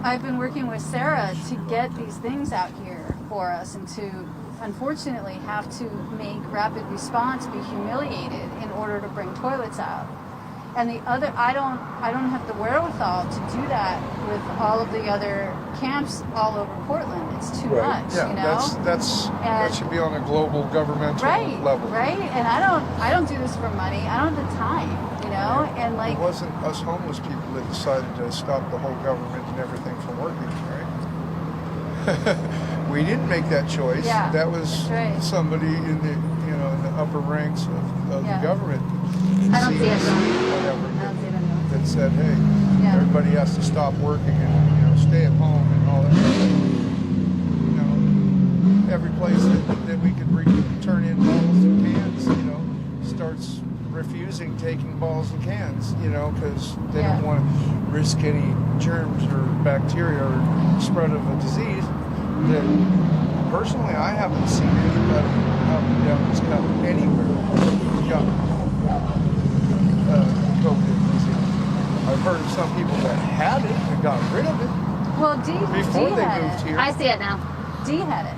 I've been working with Sarah to get these things out here for us, and to unfortunately have to make rapid response be humiliated in order to bring toilets out. And the other, I don't have the wherewithal to do that with all of the other camps all over Portland. It's too much, yeah, you know. That should be on a global governmental level, right? And I don't do this for money. I don't have the time, you know. And like, it wasn't us homeless people that decided to stop the whole government and everything from working, right? We didn't make that choice. Yeah, that was somebody in the in the upper ranks of the government. I don't see it. Whatever. That said, hey, everybody has to stop working and stay at home and all that. Every place that we could turn in bottles and cans, starts refusing taking bottles and cans, because they don't want to risk any germs or bacteria or spread of a disease. That personally, I haven't seen anybody up and down this country anywhere got COVID disease. I've heard of some people that had it and got rid of it. Well, before D they had moved it. here. I see it now. D had it.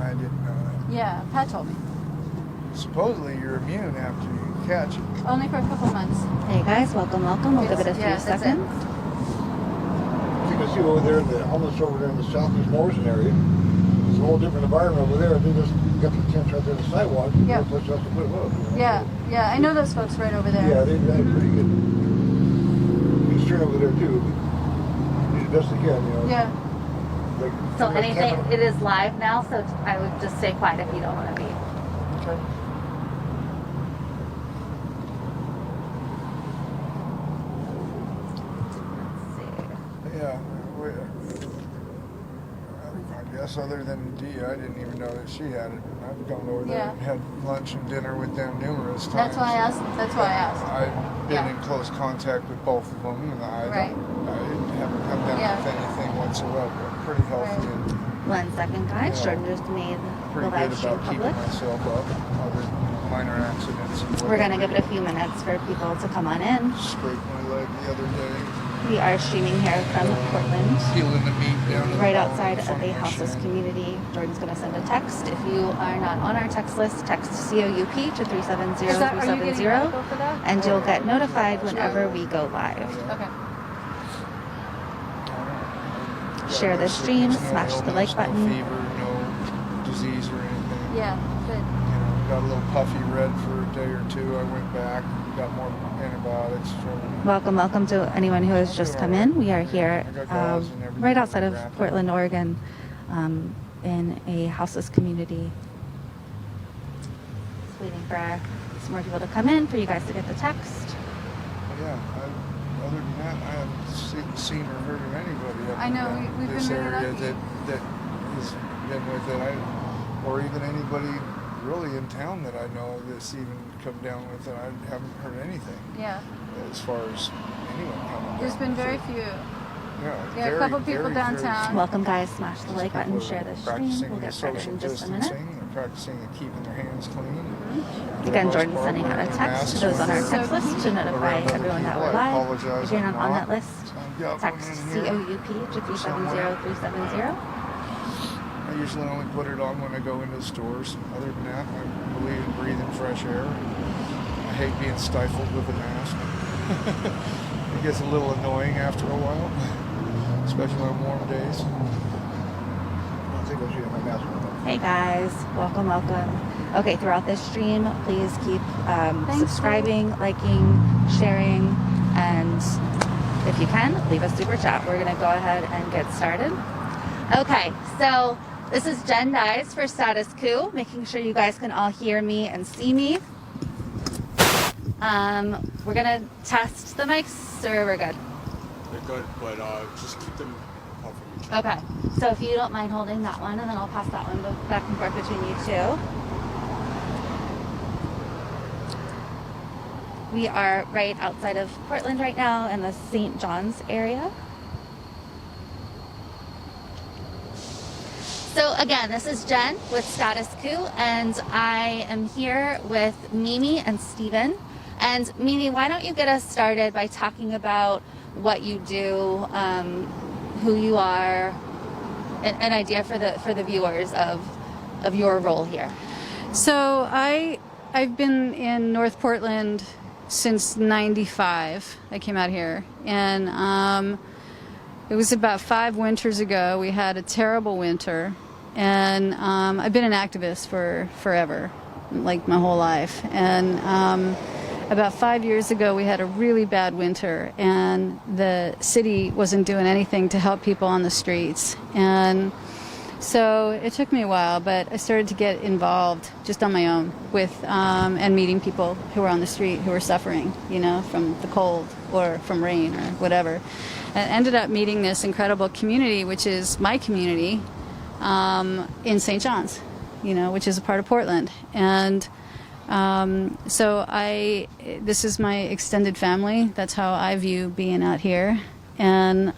I didn't know that. Yeah, Pat told me. Supposedly you're immune after you catch it. Only for a couple months. Hey guys, welcome. We'll give it a few seconds. You can see over there, the homeless over there in the southeast Morrison area. It's a whole different environment over there. They just got the tents right there on the sidewalk. Yeah. No place else to put them up. Yeah. I know those folks right over there. Yeah, they've had pretty good concern over there too. Do the best they can, Yeah. Like, So anything, it is live now, so I would just stay quiet if you don't want to be. Okay. Yeah, I guess other than D, I didn't even know that she had it. I've gone over there and had lunch and dinner with them numerous times. That's why I asked. I've been in close contact with both of them, and I haven't come down with anything whatsoever. I'm pretty healthy and 1 second, guys. Jordan just made the pretty live good stream about keeping public. myself up. Other minor accidents. We're going to give it a few minutes for people to come on in. Scraped my leg the other day. We are streaming here from Portland, Peeling the meat down to the right bone outside of from the the houseless shin. community. Jordan's going to send a text. If you are not on our text list, text COUP to 370-370, and you'll get notified whenever we go live. Okay. Share the stream, smash the like button. No fever, no disease or anything. Yeah, good. Got a little puffy red for a day or two. I went back, got more antibiotics from. Welcome to anyone who has just come in. We are here right outside of Portland, Oregon, in a houseless community. Just waiting for some more people to come in for you guys to get the text. Yeah, other than that, I haven't seen or heard of anybody up I know, in we've this been really area lucky. that has been with it, or even anybody really in town that I know that's even come down with it. I haven't heard anything. Yeah. As far as anyone coming down. There's been very with it. few. Yeah, A couple people downtown. Welcome, guys. Smash the like button, share the stream. Practicing We'll the get started social in just a minute. distancing. They're practicing keeping their hands clean. Again, Jordan's sending out a text to those on our text list to notify everyone that we're live. If you're not on that list, text COUP to 370-370. I usually only put it on when I go into the stores. Other than that, I believe in breathing fresh air. I hate being stifled with a mask. It gets a little annoying after a while, especially on warm days. I think I'll shoot my mask on. Hey guys, welcome. Okay, throughout this stream, please keep subscribing, liking, sharing, and if you can, leave a super chat. We're gonna go ahead and get started. Okay, so this is Jenn Dyes for Status Coup, making sure you guys can all hear me and see me. We're gonna test the mics, so we're good. They're good, but just keep them apart from each other. Okay, so if you don't mind holding that one, and then I'll pass that one back and forth between you two. We are right outside of Portland right now in the St. John's area. So again, this is Jenn with Status Coup, and I am here with Mimi and Steven. And Mimi, why don't you get us started by talking about what you do, who you are, an idea for the viewers of your role here. So I've been in North Portland since '95. I came out here, and it was about 5 winters ago. We had a terrible winter, and I've been an activist for forever, like my whole life. And about 5 years ago, we had a really bad winter, and the city wasn't doing anything to help people on the streets. And so it took me a while, but I started to get involved just on my own with and meeting people who were on the street who were suffering, you know, from the cold or from rain or whatever. And ended up meeting this incredible community, which is my community in St. John's, you know, which is a part of Portland. And so this is my extended family. That's how I view being out here. And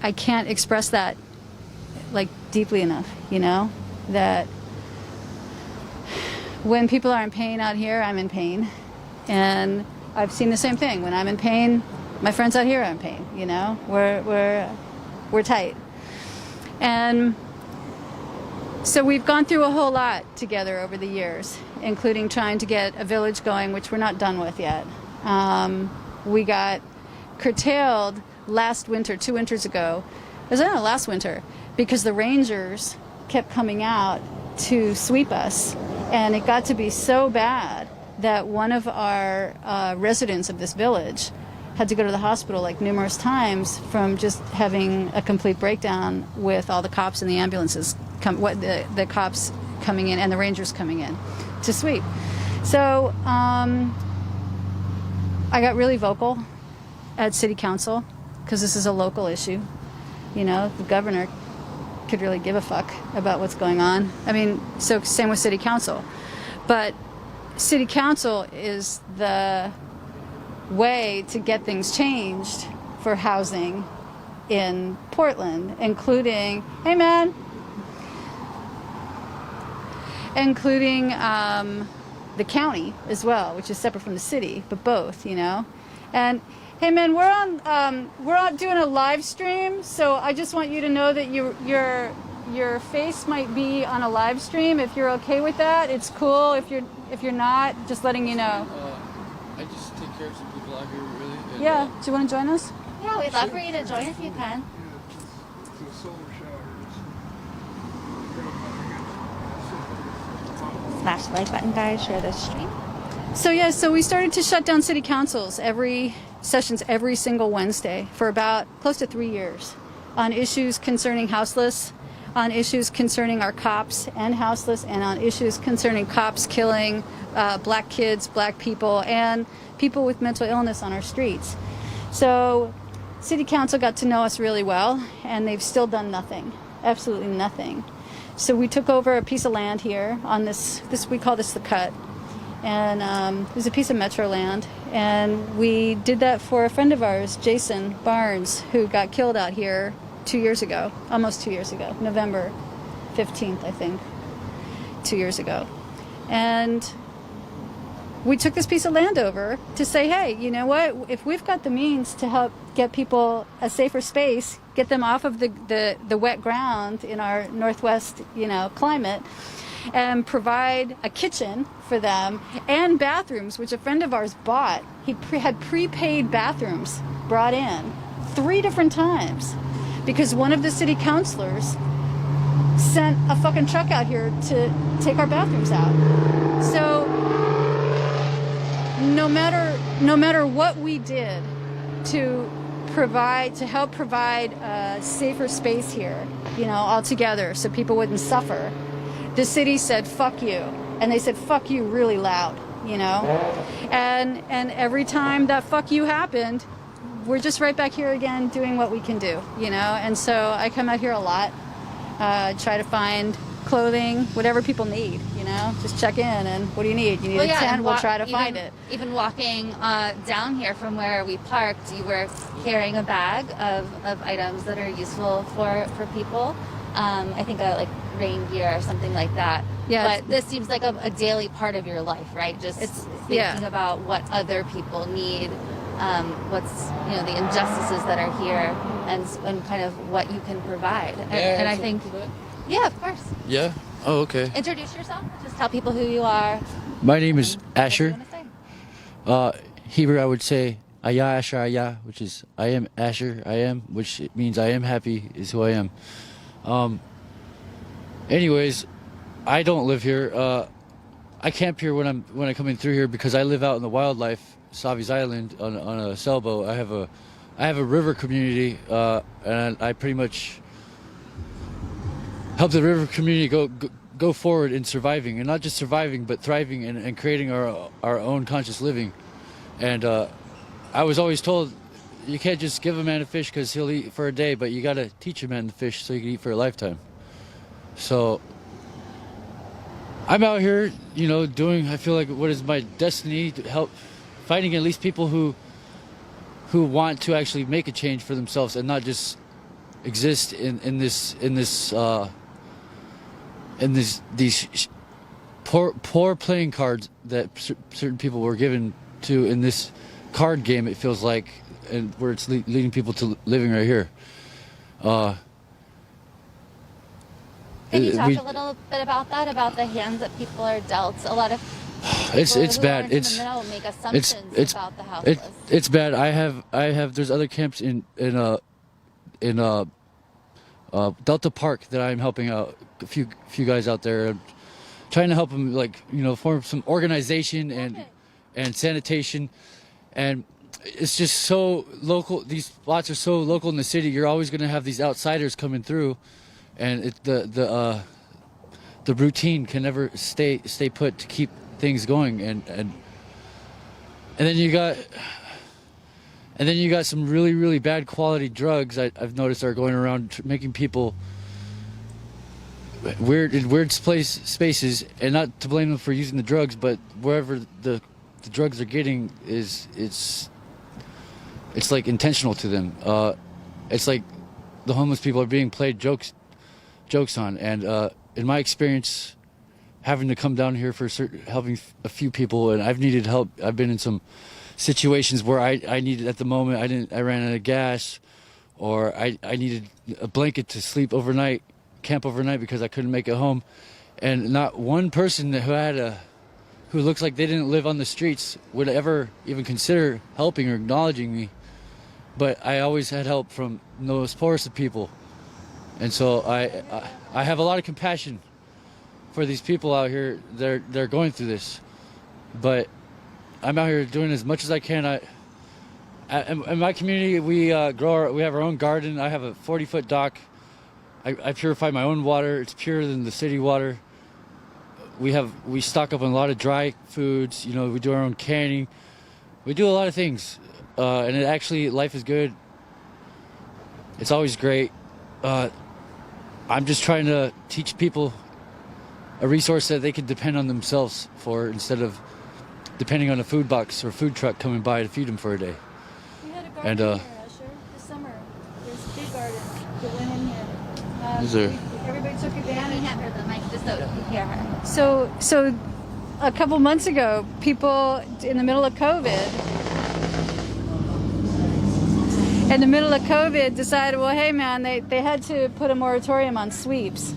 I can't express that like deeply enough, you know, that when people are in pain out here, I'm in pain. And I've seen the same thing. When I'm in pain, my friends out here are in pain, you know. We're tight. And so we've gone through a whole lot together over the years, including trying to get a village going, which we're not done with yet. We got curtailed last winter, 2 winters ago. It was last winter, because the rangers kept coming out to sweep us, and it got to be so bad that one of our residents of this village had to go to the hospital like numerous times from just having a complete breakdown with all the cops and the ambulances, the cops coming in and the rangers coming in to sweep. So I got really vocal at city council, because this is a local issue. You know, the governor could really give a fuck about what's going on. I mean, so same with city council. But city council is the way to get things changed for housing in Portland, including, hey man, including the county as well, which is separate from the city, but both, you know. And hey man, we're on doing a live stream, so I just want you to know that your face might be on a live stream. If you're okay with that, it's cool. If you're not, just letting you know. I just take care of some people out here, really. And, Yeah. Do you want to join us? Yeah, we'd love for you to join if you can. It's a solar shower. Smash the like button, guys. Share this stream. So we started to shut down city councils every single Wednesday for about close to 3 years on issues concerning houseless, on issues concerning our cops and houseless, and on issues concerning cops killing black kids, black people, and people with mental illness on our streets. So city council got to know us really well, and they've still done nothing, absolutely nothing. So we took over a piece of land here on this we call this the Cut. And it was a piece of metro land, and we did that for a friend of ours, Jason Barnes, who got killed out here 2 years ago, almost 2 years ago, November 15th, I think, 2 years ago. And we took this piece of land over to say, hey, you know what, if we've got the means to help get people a safer space, get them off of the wet ground in our Northwest, you know, climate, and provide a kitchen for them and bathrooms, which a friend of ours bought. He had prepaid bathrooms brought in 3 different times because one of the city councilors sent a fucking truck out here to take our bathrooms out. So no matter what we did to help provide a safer space here, you know, altogether, so people wouldn't suffer, the city said, fuck you. And they said, fuck you really loud, you know? And every time that fuck you happened, we're just right back here again doing what we can do, you know? And so I come out here a lot, try to find clothing, whatever people need, you know? Just check in and what do you need? You need a tent, we'll try to find it. Even walking down here from where we parked, you were carrying a bag of items that are useful for people. I think like rain gear or something like that. Yeah. But this seems like a daily part of your life, right? Just thinking about what other people need what's the injustices that are here, and kind of what you can provide. And I think, yeah, of course. Yeah. Oh, okay. Introduce yourself. Just tell people who you are. My name is Asher. What do you wanna say? Hebrew, I would say Aya Asher Aya, which is I am Asher, I am, which means I am happy is who I am. Anyways, I don't live here. I camp here when I come in through here because I live out in the wildlife, Savi's Island, on a sailboat. I have a river community, and I pretty much help the river community go forward in surviving, and not just surviving, but thriving and creating our own conscious living. And I was always told, you can't just give a man a fish because he'll eat for a day, but you got to teach a man to fish so he can eat for a lifetime. So I'm out here, doing, I feel like, what is my destiny, to help finding at least people who want to actually make a change for themselves and not just exist in these poor playing cards that certain people were given to in this card game, it feels like, and where it's leading people to living right here. Can you talk a little bit about that, about the hands that people are dealt? A lot of it's bad. Make assumptions about the houseless. It's bad. I have. There's other camps in Delta Park that I'm helping out. A few guys out there, trying to help them, form some organization and sanitation, and it's just so local. These spots are so local in the city. You're always going to have these outsiders coming through, and the routine can never stay put to keep things going. And then you got some really, really bad quality drugs I've noticed are going around, making people weird spaces, and not to blame them for using the drugs, but wherever the drugs they're getting it's like intentional to them. It's like the homeless people are being played jokes on, and in my experience, having to come down here for helping a few people, and I've needed help. I've been in some situations where I needed, at the moment, I ran out of gas, or I needed a blanket to sleep overnight, camp overnight, because I couldn't make it home, and not one person who looks like they didn't live on the streets would ever even consider helping or acknowledging me. But I always had help from the most poorest of people, and so I have a lot of compassion for these people out here. They're going through this, but I'm out here doing as much as I can. In my community, we have our own garden. I have a 40-foot dock. I purify my own water. It's purer than the city water. We stock up on a lot of dry foods. We do our own canning. We do a lot of things, and life is good. It's always great. I'm just trying to teach people a resource that they can depend on themselves for, instead of depending on a food box or food truck coming by to feed them for a day. We had a garden here, Asher, this summer. There's a big garden that went in here. Is there? Everybody took advantage. Hand her the mic just so you can hear her. So a couple months ago, people in the middle of COVID decided, well, hey man, they had to put a moratorium on sweeps,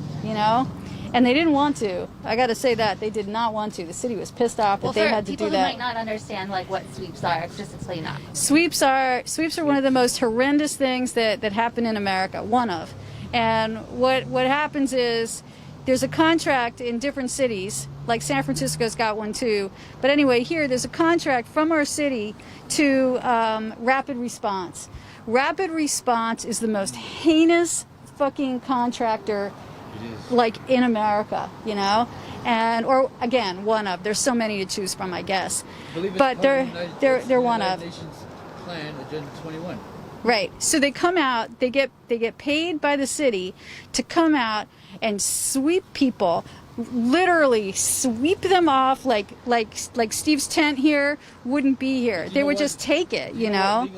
and they didn't want to. I got to say that they did not want to. The city was pissed off that they had to do that. People who might not understand what sweeps are, just explain that. Sweeps are one of the most horrendous things that happen in America. One of. And what happens is there's a contract in different cities, like San Francisco's got one too. But anyway, here there's a contract from our city to Rapid Response. Rapid Response is the most heinous fucking contractor like in America, or again, one of. There's so many to choose from, I guess. But they're one of. Nations Plan Agenda 21. Right. So they come out, they get paid by the city to come out and sweep people, literally sweep them off like Steve's tent here wouldn't be here. They would just take it, and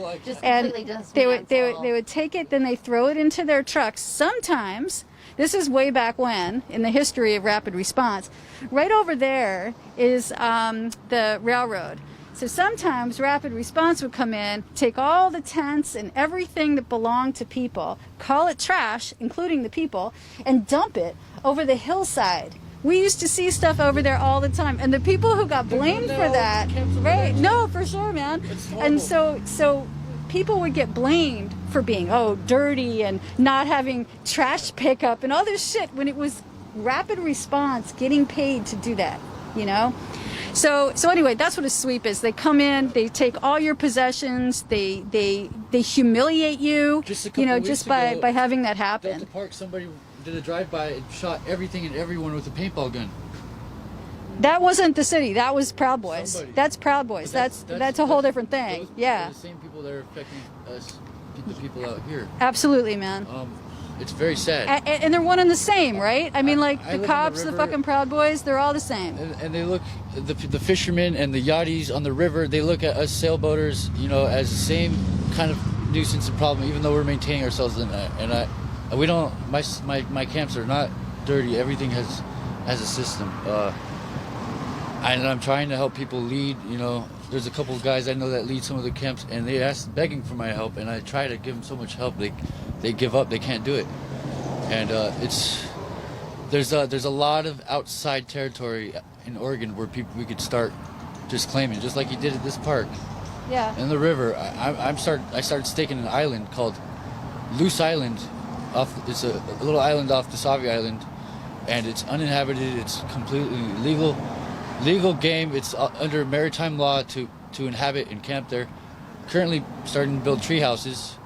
they would take it, then they throw it into their trucks. Sometimes, this is way back when in the history of Rapid Response, right over there is the railroad. So sometimes rapid response would come in, take all the tents and everything that belonged to people, call it trash, including the people, and dump it over the hillside. We used to see stuff over there all the time, and the people who got blamed for that, right? No, for sure, man. And so people would get blamed for being dirty and not having trash pickup and all this shit when it was rapid response getting paid to do that, you know? So anyway, that's what a sweep is. They come in, they take all your possessions, they humiliate you, Just a couple you know, weeks just ago, by having that happen. Delta Park, somebody did a drive-by and shot everything and everyone with a paintball gun. That wasn't the city. That was Proud Boys. Somebody. That's Proud Boys. That's a whole different thing. Those Yeah. are the same people that are affecting us, the people out here. Absolutely, man. It's very sad. And they're one and the same, right? I mean, like I live the on cops, the the river. fucking Proud Boys, they're all the same. And they look, the fishermen and the yachties on the river, they look at us sailboaters, you know, as the same kind of nuisance and problem, even though we're maintaining ourselves in that. And we don't, my camps are not dirty. Everything has a system. And I'm trying to help people lead, you know. There's a couple of guys I know that lead some of the camps, and they ask, begging for my help, and I try to give them so much help. They give up. They can't do it. And there's a lot of outside territory in Oregon where we could start just claiming, just like you did at this park. Yeah. In the river, I started staking an island called Loose Island. It's a little island off the Savi Island, and it's uninhabited. It's completely legal game. It's under maritime law to inhabit and camp there. Currently starting to build tree houses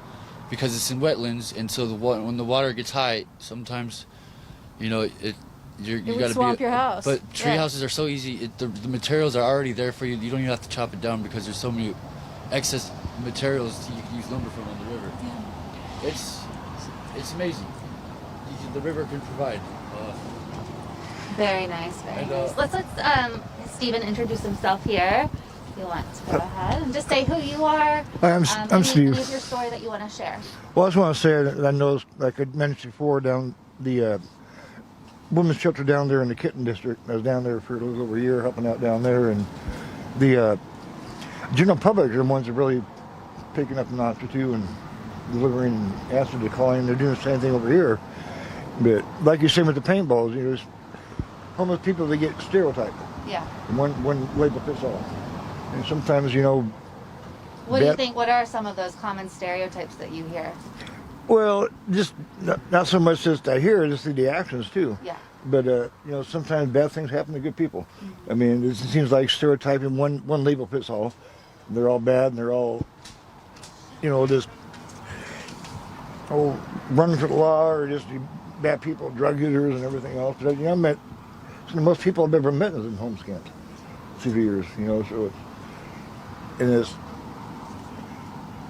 because it's in wetlands, and so when the water gets high, sometimes, you know, you would got to swamp your house. But tree Yeah. houses are so easy. The materials are already there for you. You don't even have to chop it down because there's so many excess materials you can use lumber from on the river. Yeah. It's amazing. The river can provide. Very nice, very And, nice. Let's Stephen introduce himself here. If you want to go ahead and just say who you are. Hi, I'm Steve. Any of your story that you want to share. Well, I just want to say that I know, like I mentioned before, down the women's shelter down there in the Kitten district. I was down there for a little over a year helping out down there, and the general public are the ones that really picking up the notch too and delivering and answering the calling. They're doing the same thing over here. But like you said with the paintballs, you know, there's homeless people, they get stereotyped. Yeah. And one label fits all. And sometimes, you know... What do you think? What are some of those common stereotypes that you hear? Well, just not so much just I hear, just the actions too. Yeah. But, you know, sometimes bad things happen to good people. I mean, it seems like stereotyping one label fits all. They're all bad and they're all, you know, just running for the law or just bad people, drug users and everything else. But, you know, I met some of the most people I've ever met in homeless camps through the years, you know, so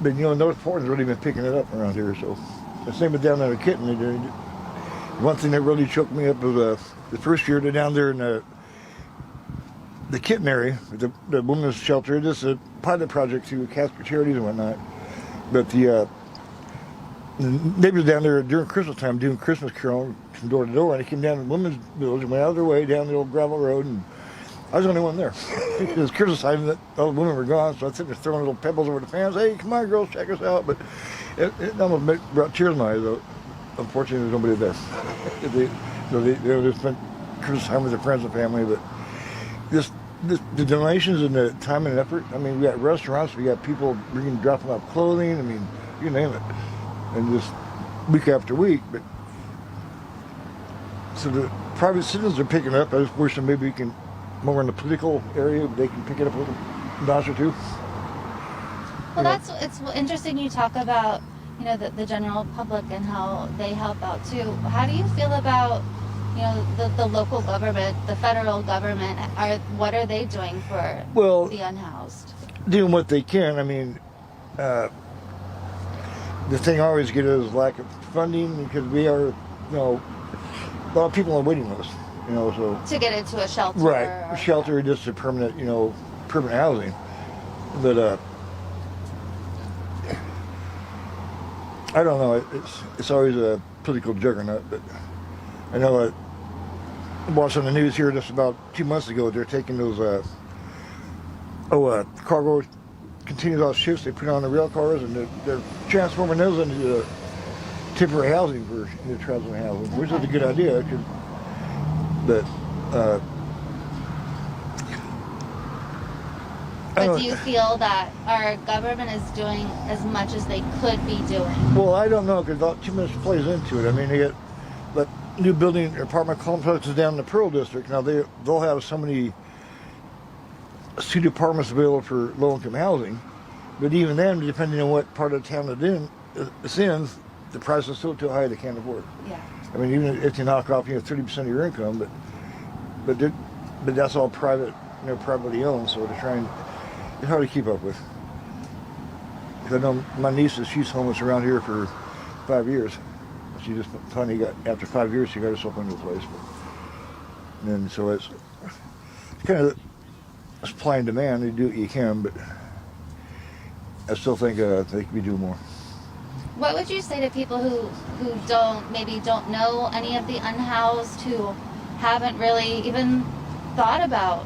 but, you know, North Portland's really been picking it up around here, so. The same with down there in Kitten. One thing that really choked me up was the first year they're down there in the Kitten area, the women's shelter. This is a pilot project through Casper Charities and whatnot. But the neighbors down there during Christmas time doing Christmas caroling from door to door, and they came down to the women's village and went out of their way down the old gravel road, and I was the only one there. It was Christmas time that all the women were gone, so I was sitting there throwing little pebbles over the fans. Hey, come on, girls, check us out. But it almost brought tears to my eyes, though. Unfortunately, there's nobody there. They just spent Christmas time with their friends and family, but the donations and the time and effort. I mean, we got restaurants, we got people dropping off clothing. I mean, you name it, and just week after week. But so the private citizens are picking up. I just wish that maybe we can more in the political area, they can pick it up a little notch or two. Well, it's interesting you talk about, you know, the general public and how they help out too. How do you feel about, you know, the local government, the federal government? What are they doing for the unhoused? Doing what they can. I mean, the thing I always get is lack of funding because we are, you know, a lot of people on the waiting list, you know, so. To get into a shelter. Right, shelter, just a permanent, you know, permanent housing. But, I don't know. It's always a political juggernaut. But I know I watched on the news here just about 2 months ago. They're taking those cargo continues on shifts. They put on the rail cars, and they're transforming those into temporary housing for traveling housing, which is a good idea. But do you feel that our government is doing as much as they could be doing? Well, I don't know, because too much plays into it. I mean, they get like new building apartment complexes down in the Pearl District. Now they'll have so many studio apartments available for low-income housing, but even then, depending on what part of town it's in, the price is still too high they can't afford. Yeah. I mean, even if you knock off 30% of your income, but that's all private, privately owned, so they're trying. It's hard to keep up with. 'Cause I know my niece she's homeless around here for 5 years. She just finally after 5 years she got herself into a place. And then so it's kind of supply and demand. You do what you can, but I still think they could be doing more. What would you say to people who don't know any of the unhoused, who haven't really even thought about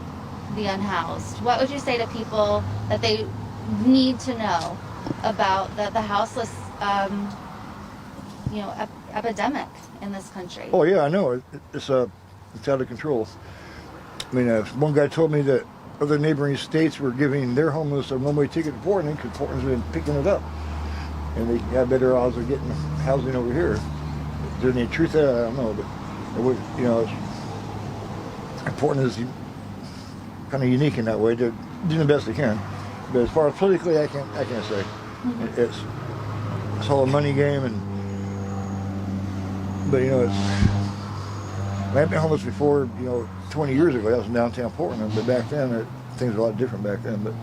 the unhoused? What would you say to people that they need to know about the houseless epidemic in this country? Oh yeah, I know. It's out of control. I mean, one guy told me that other neighboring states were giving their homeless a one-way ticket to Portland because Portland's been picking it up, and they have better odds of getting housing over here. Is there any truth to that? I don't know, but it would, Portland is kind of unique in that way. They're doing the best they can, but as far as politically, I can't say. Mm-hmm. It's all a money game, but I've been homeless before. 20 years ago, I was in downtown Portland, but back then things were a lot different back then. But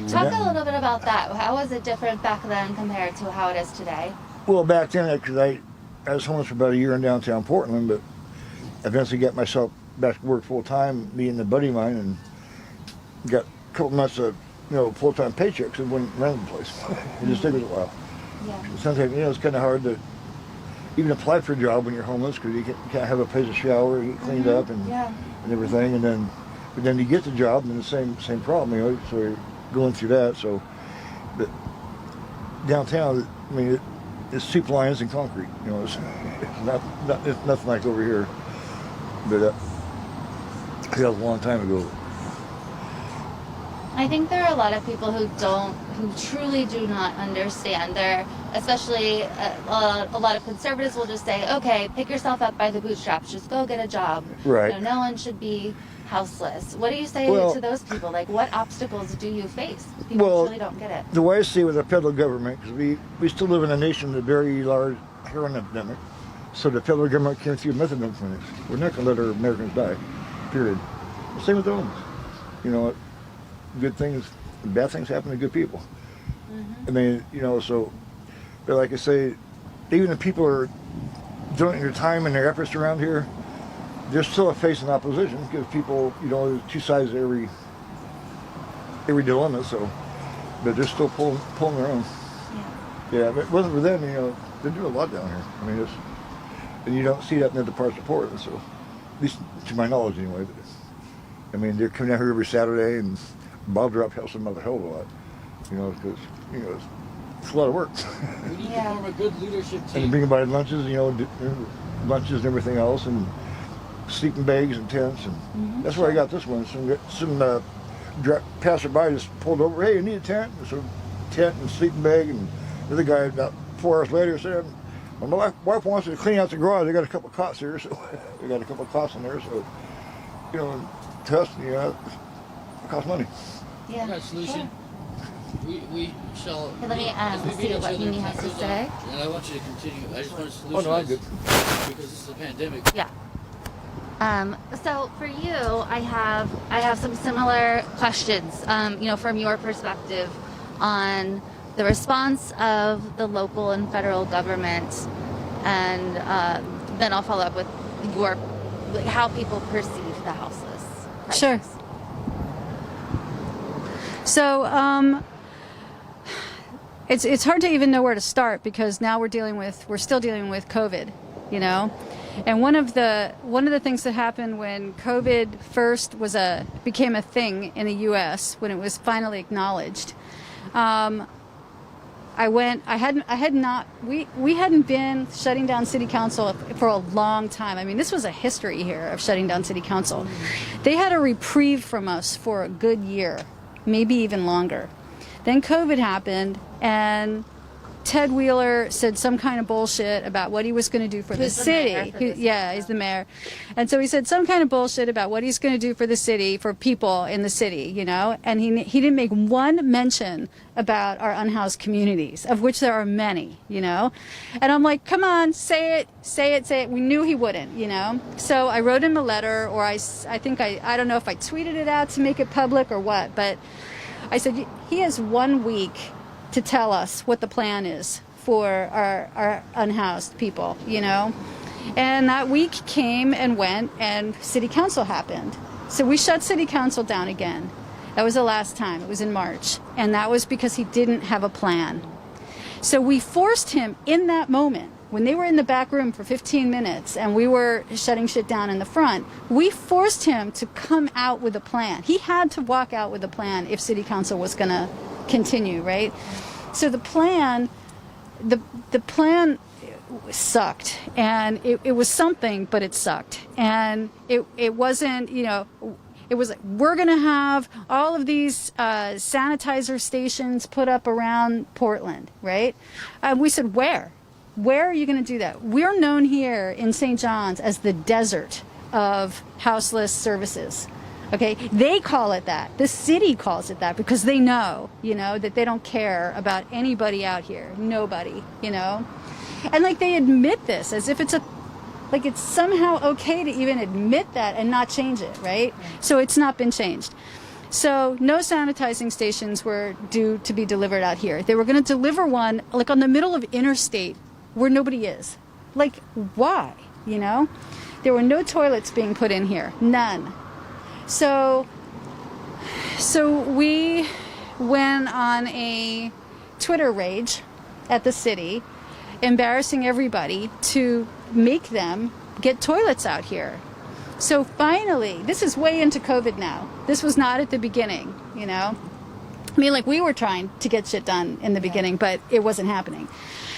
talk a little bit about that. How was it different back then compared to how it is today? Well, back then, because I was homeless for about a year in downtown Portland, but eventually got myself back to work full time, being a buddy of mine, and got a couple months of full-time paychecks and wouldn't rent the place. It just took us a while. Yeah. Sometimes it's kind of hard to even apply for a job when you're homeless because you can't have a place to shower, get cleaned up, and everything. But then you get the job and the same problem. So you're going through that. So, but downtown, I mean, it's soup lines and concrete. It's nothing like over here. But that was a long time ago. I think there are a lot of people who truly do not understand. Especially a lot of conservatives will just say, okay, pick yourself up by the bootstraps, just go get a job. Right. No one should be houseless. What do you say to those people? Like, what obstacles do you face? People really don't get it. The way I see it with the federal government, because we still live in a nation with a very large heroin epidemic, so the federal government came through methadone clinics. We're not going to let our Americans die, period. The same with the homeless. Good things, bad things happen to good people. Mm-hmm. I mean, so, but like I say, even if people are doing their time and their efforts around here, they're still facing opposition because people, there's two sides to every dilemma. So, but they're still pulling their own. Yeah, but it wasn't for them. They're doing a lot down here. I mean, and you don't see that in other parts of Portland. So, at least to my knowledge, anyway. I mean, they're coming out here every Saturday, and Bob Drop helps them out a hell of a lot. Because it's a lot of work. We need to form a good leadership team. And bring by lunches, lunches and everything else, and sleeping bags and tents, and that's where I got this one. Some passerby just pulled over. Hey, you need a tent? So tent and sleeping bag, and the other guy about 4 hours later said, "Well, my wife wants to clean out the garage. They got a couple of cots here, so we got a couple of cots in there. So to us, it costs money." Yeah. Got a solution. Sure. We shall. Let me see what Mimi has to say. And I want you to continue. I just want a solution. Oh no, I'm good. Because this is a pandemic. Yeah. So for you, I have some similar questions. From your perspective on the response of the local and federal government, and then I'll follow up with how people perceive the houseless crisis. Sure. So it's hard to even know where to start because now we're still dealing with COVID, you know. And one of the things that happened when COVID first became a thing in the U.S., when it was finally acknowledged, we hadn't been shutting down city council for a long time. I mean, this was a history here of shutting down city council. They had a reprieve from us for a good year, maybe even longer. Then COVID happened, and Ted Wheeler said some kind of bullshit about what he was going to do for the city. He's the mayor. And so he said some kind of bullshit about what he's going to do for the city, for people in the city, you know. And he didn't make one mention about our unhoused communities, of which there are many, you know. And I'm like, come on, say it. We knew he wouldn't, you know. So I wrote him a letter, or I don't know if I tweeted it out to make it public or what, but I said, he has 1 week to tell us what the plan is for our unhoused people, you know. And that week came and went, and city council happened. So we shut city council down again. That was the last time. It was in March. And that was because he didn't have a plan. So we forced him in that moment, when they were in the back room for 15 minutes and we were shutting shit down in the front, we forced him to come out with a plan. He had to walk out with a plan if city council was going to continue, right? So the plan sucked, and it was something, but it sucked. And it wasn't, you know, it was like, we're going to have all of these sanitizer stations put up around Portland, right? We said, where? Where are you going to do that? We're known here in St. John's as the desert of houseless services. Okay, they call it that. The city calls it that because they know, you know, that they don't care about anybody out here. Nobody, you know. And like they admit this as if it's somehow okay to even admit that and not change it, right? So it's not been changed. So no sanitizing stations were due to be delivered out here. They were going to deliver one like on the middle of interstate where nobody is. Like, why, you know? There were no toilets being put in here. None. So we went on a Twitter rage at the city, embarrassing everybody to make them get toilets out here. So finally, this is way into COVID now. This was not at the beginning, you know. I mean, like, we were trying to get shit done in the beginning, but it wasn't happening.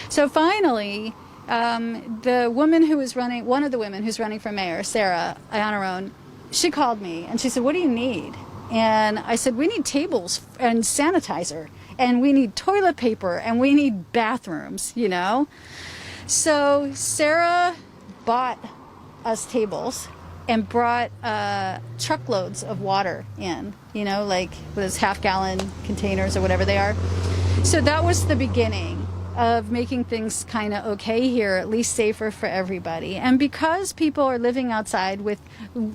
So finally, the woman who was running, one of the women who's running for mayor, Sarah Iannarone, she called me and she said, what do you need? And I said, we need tables and sanitizer, and we need toilet paper, and we need bathrooms, you know? So Sarah bought us tables and brought truckloads of water in, you know, like those half-gallon containers or whatever they are. So that was the beginning of making things kind of okay here, at least safer for everybody. And because people are living outside with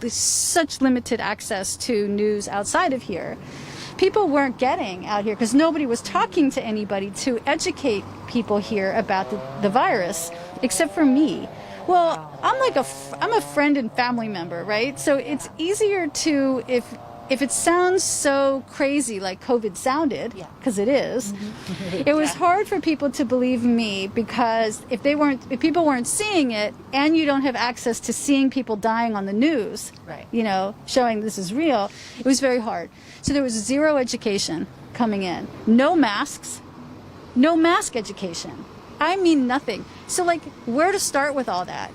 such limited access to news outside of here, people weren't getting out here because nobody was talking to anybody to educate people here about the virus, except for me. Well, I'm a friend and family member, right? So it's easier to, if it sounds so crazy like COVID sounded, because it is, it was hard for people to believe me, because if people weren't seeing it, and you don't have access to seeing people dying on the news, right, you know, showing this is real, it was very hard. So there was zero education coming in. No masks, no mask education. I mean, nothing. So, like, where to start with all that?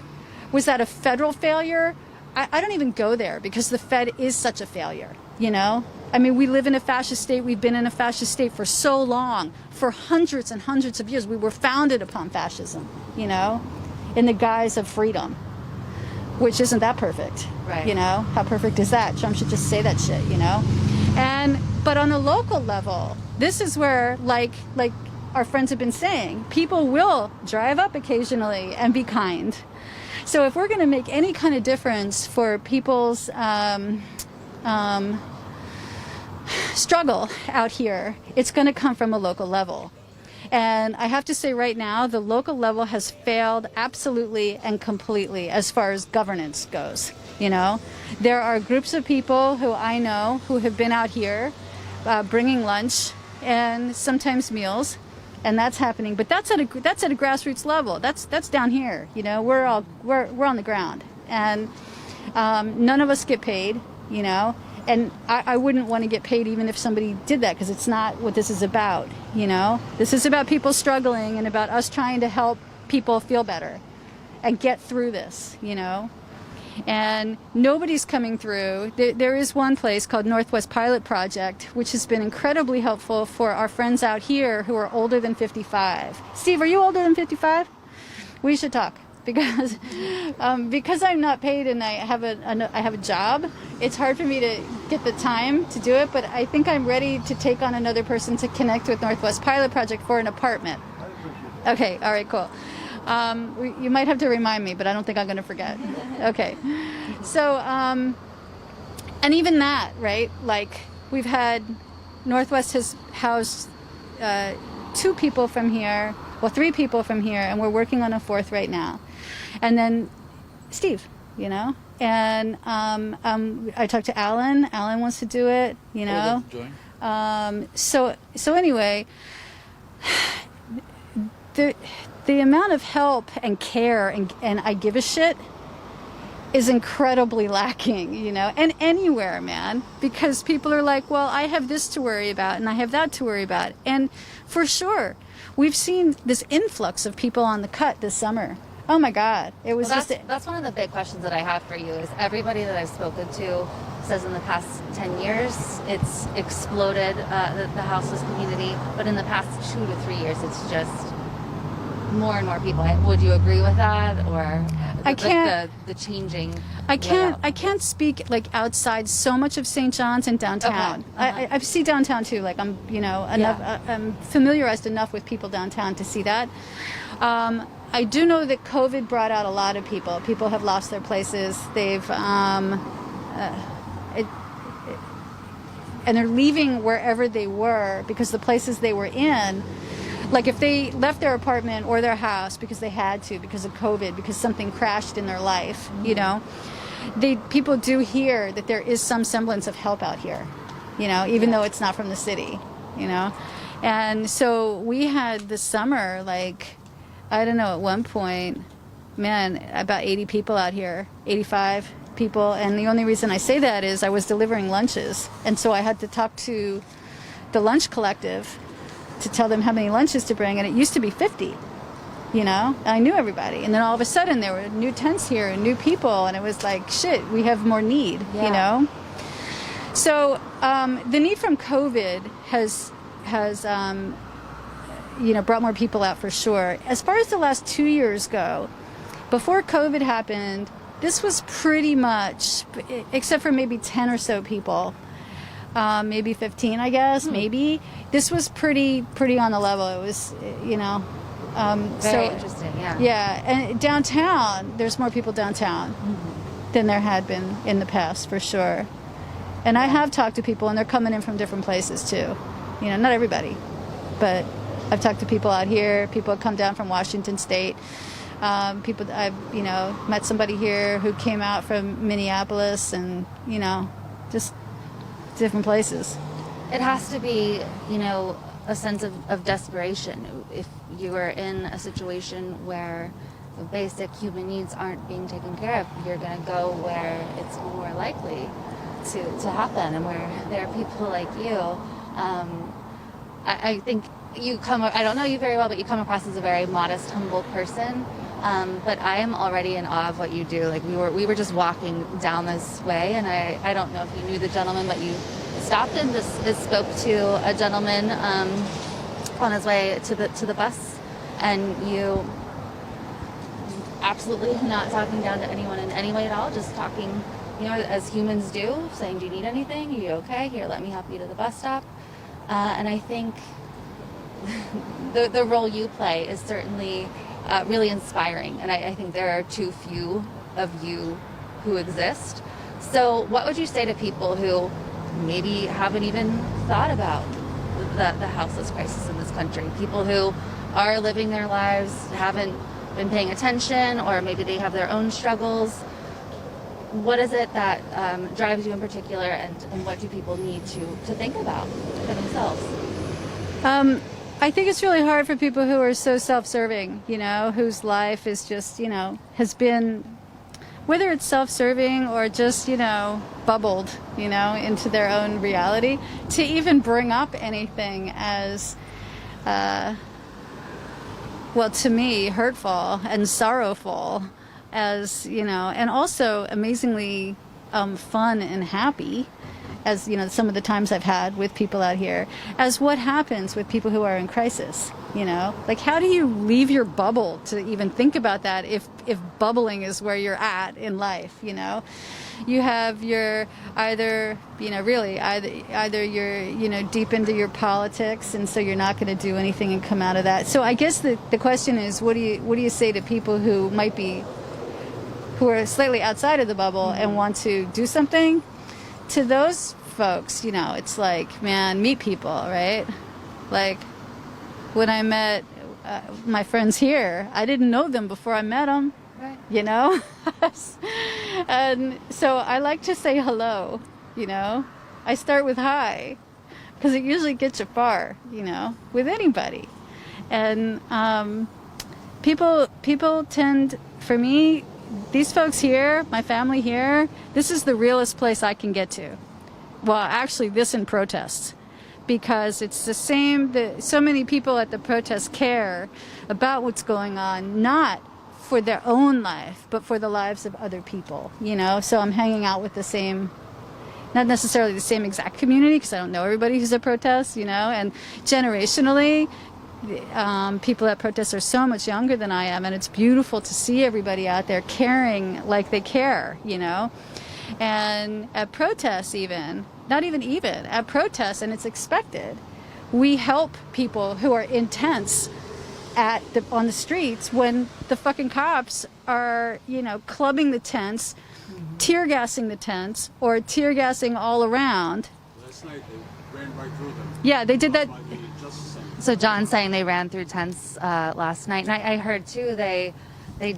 Was that a federal failure? I don't even go there, because the Fed is such a failure, you know? I mean, we live in a fascist state. We've been in a fascist state for so long, for hundreds and hundreds of years. We were founded upon fascism, you know, in the guise of freedom, which isn't that perfect, right? You know, how perfect is that? Trump should just say that shit, you know? But on a local level, this is where, like our friends have been saying, people will drive up occasionally and be kind. So if we're going to make any kind of difference for people's struggle out here, it's going to come from a local level. And I have to say right now, the local level has failed absolutely and completely as far as governance goes. You know, there are groups of people who I know who have been out here bringing lunch and sometimes meals and that's happening. But that's at a grassroots level. That's down here. You know, we're on the ground, and none of us get paid. You know, and I wouldn't want to get paid even if somebody did that, because it's not what this is about. You know, this is about people struggling and about us trying to help people feel better and get through this. You know. And nobody's coming through. There is one place called Northwest Pilot Project, which has been incredibly helpful for our friends out here who are older than 55. Steve, are you older than 55? We should talk, because I'm not paid and I have a job. It's hard for me to get the time to do it, but I think I'm ready to take on another person to connect with Northwest Pilot Project for an apartment. Okay, all right, cool. You might have to remind me, but I don't think I'm going to forget. Okay. So, and even that, right? Like, we've had, Northwest has housed 2 people from here, well, 3 people from here, and we're working on a 4th right now. And then Steve, you know? And I talked to Alan. Alan wants to do it, you know? So anyway, the amount of help and care and I give a shit is incredibly lacking, you know, and anywhere, man, because people are like, well, I have this to worry about and I have that to worry about. And for sure, we've seen this influx of people on the cut this summer. Oh my God. It was that's one of the big questions that I have for you is everybody that I've spoken to says in the past 10 years, it's exploded, the houseless community, but in the past 2 to 3 years, it's just more and more people. Would you agree with that, or the changing? I can't speak like outside so much of St. John's and downtown. Okay. I see downtown too. Like I'm familiarized enough with people downtown to see that. I do know that COVID brought out a lot of people. People have lost their places. They've and they're leaving wherever they were because the places they were in. Like if they left their apartment or their house because they had to, because of COVID, because something crashed in their life, you know, people do hear that there is some semblance of help out here, you know, even though it's not from the city, you know. And so we had this summer, like, I don't know, at one point, man, about 80 people out here, 85 people. And the only reason I say that is I was delivering lunches. And so I had to talk to the lunch collective to tell them how many lunches to bring, and it used to be 50, you know. I knew everybody, and then all of a sudden there were new tents here and new people, and it was like, shit, we have more need, you know. So the need from COVID has you know, brought more people out for sure. As far as the last 2 years go, before COVID happened, this was pretty much, except for maybe 10 or so people, maybe 15, I guess, maybe. This was pretty on the level. It was, you know. Very interesting, yeah. Yeah, and downtown, there's more people downtown than there had been in the past, for sure. And I have talked to people, and they're coming in from different places, too. You know, not everybody, but I've talked to people out here. People have come down from Washington State. People, I've, you know, met somebody here who came out from Minneapolis and, you know, just different places. It has to be, you know, a sense of desperation. If you are in a situation where the basic human needs aren't being taken care of, you're going to go where it's more likely to happen, and where there are people like you. I think you come, I don't know you very well, but you come across as a very modest, humble person. But I am already in awe of what you do. Like we were just walking down this way, and I don't know if you knew the gentleman, but you stopped and just spoke to a gentleman on his way to the bus, and you absolutely not talking down to anyone in any way at all, just talking, you know, as humans do, saying, do you need anything? Are you okay? Here, let me help you to the bus stop. And I think the role you play is certainly really inspiring, and I think there are too few of you who exist. So what would you say to people who maybe haven't even thought about the houseless crisis in this country? People who are living their lives, haven't been paying attention, or maybe they have their own struggles. What is it that drives you in particular, and what do people need to think about for themselves? I think it's really hard for people who are so self-serving, you know, whose life is just, you know, has been, whether it's self-serving or just, you know, bubbled, you know, into their own reality, to even bring up anything as, well, to me, hurtful and sorrowful, as, you know, and also amazingly fun and happy, as, you know, some of the times I've had with people out here, as what happens with people who are in crisis, you know? Like, how do you leave your bubble to even think about that if bubbling is where you're at in life, you know? You have your either, you know, really, either you're, you know, deep into your politics, and so you're not going to do anything and come out of that. So I guess the question is, what do you say to people who might be, who are slightly outside of the bubble and want to do something? To those folks, you know, it's like, man, meet people, right? Like, when I met my friends here, I didn't know them before I met them, right? You know? And so I like to say hello, you know? I start with hi, because it usually gets you far, you know, with anybody. And people tend, for me, these folks here, my family here, this is the realest place I can get to. Well, actually, this and protests. Because it's the same, so many people at the protest care about what's going on, not for their own life, but for the lives of other people, you know? So I'm hanging out with the same, not necessarily the same exact community, because I don't know everybody who's at protests, you know? And generationally, people at protests are so much younger than I am, and it's beautiful to see everybody out there caring like they care, you know? And at protests even, not even at protests, and it's expected, we help people who are intense on the streets when the fucking cops are, you know, clubbing the tents, tear gassing the tents, or tear gassing all around. Last night they ran right through them. Yeah, they did that. So John's saying they ran through tents last night, and I heard too they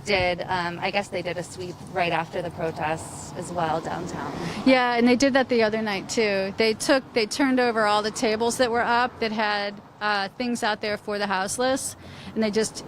did. I guess they did a sweep right after the protests as well downtown. Yeah, and they did that the other night too. They turned over all the tables that were up that had things out there for the houseless, and they just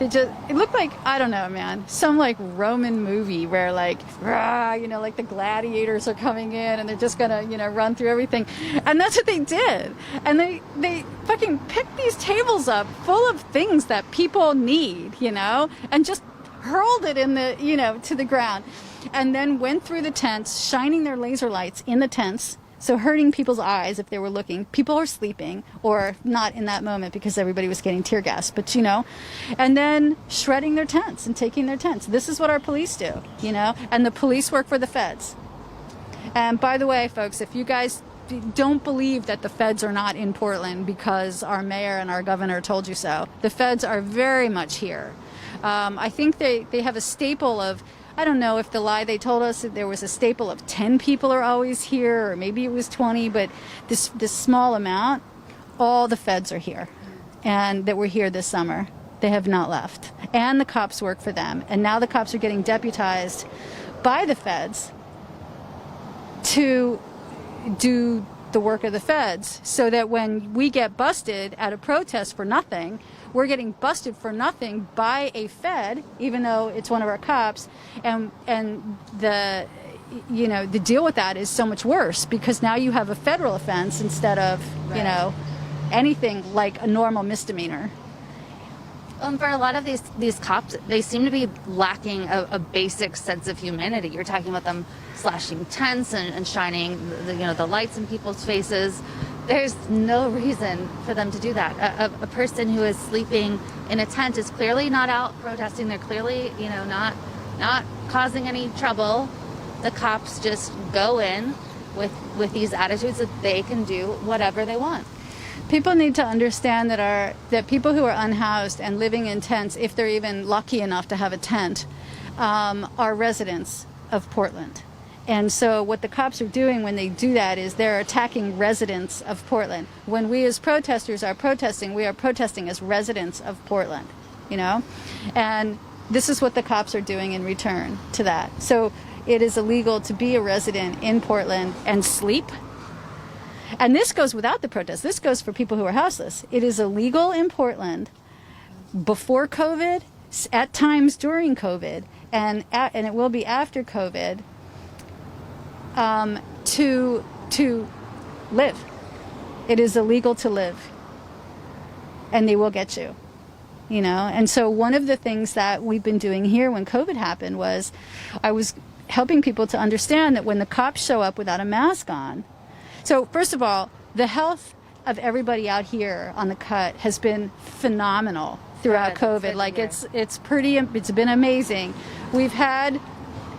it looked like, I don't know, man, some like Roman movie where like, rah, you know, like the gladiators are coming in and they're just gonna, you know, run through everything. And that's what they did. And they fucking picked these tables up full of things that people need, you know, and just hurled it in the, you know, to the ground. And then went through the tents, shining their laser lights in the tents, so hurting people's eyes if they were looking. People are sleeping, or not in that moment because everybody was getting tear gassed, but you know, and then shredding their tents and taking their tents. This is what our police do, you know, and the police work for the feds. And by the way, folks, if you guys don't believe that the feds are not in Portland because our mayor and our governor told you so, the feds are very much here. I think they have a staple of, I don't know if the lie they told us that there was a staple of 10 people are always here, or maybe it was 20, but this small amount, all the feds are here, and that were here this summer. They have not left. And the cops work for them. And now the cops are getting deputized by the feds to do the work of the feds, so that when we get busted at a protest for nothing, we're getting busted for nothing by a Fed, even though it's one of our cops, and the, you know, the deal with that is so much worse, because now you have a federal offense instead of, right, you know, anything like a normal misdemeanor. For a lot of these cops, they seem to be lacking a basic sense of humanity. You're talking about them slashing tents and shining the lights in people's faces. There's no reason for them to do that. A person who is sleeping in a tent is clearly not out protesting. They're clearly, you know, not causing any trouble. The cops just go in with these attitudes that they can do whatever they want. People need to understand that people who are unhoused and living in tents, if they're even lucky enough to have a tent, are residents of Portland. And so what the cops are doing when they do that is they're attacking residents of Portland. When we as protesters are protesting, we are protesting as residents of Portland, you know? And this is what the cops are doing in return to that. So it is illegal to be a resident in Portland and sleep. And this goes without the protest. This goes for people who are houseless. It is illegal in Portland before COVID, at times during COVID, and it will be after COVID, to live. It is illegal to live. And they will get you. You know, and so one of the things that we've been doing here when COVID happened was I was helping people to understand that when the cops show up without a mask on. So first of all, the health of everybody out here on the cut has been phenomenal throughout COVID. Like it's been amazing. We've had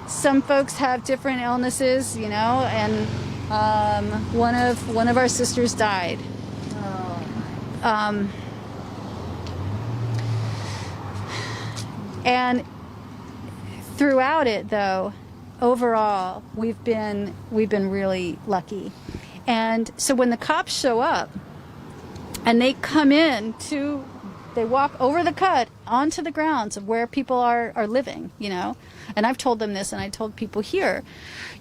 some folks have different illnesses, you know, and one of our sisters died. And throughout it, though, overall, we've been really lucky. And so when the cops show up and they come in they walk over the cut onto the grounds of where people are living, you know, and I've told them this, and I told people here,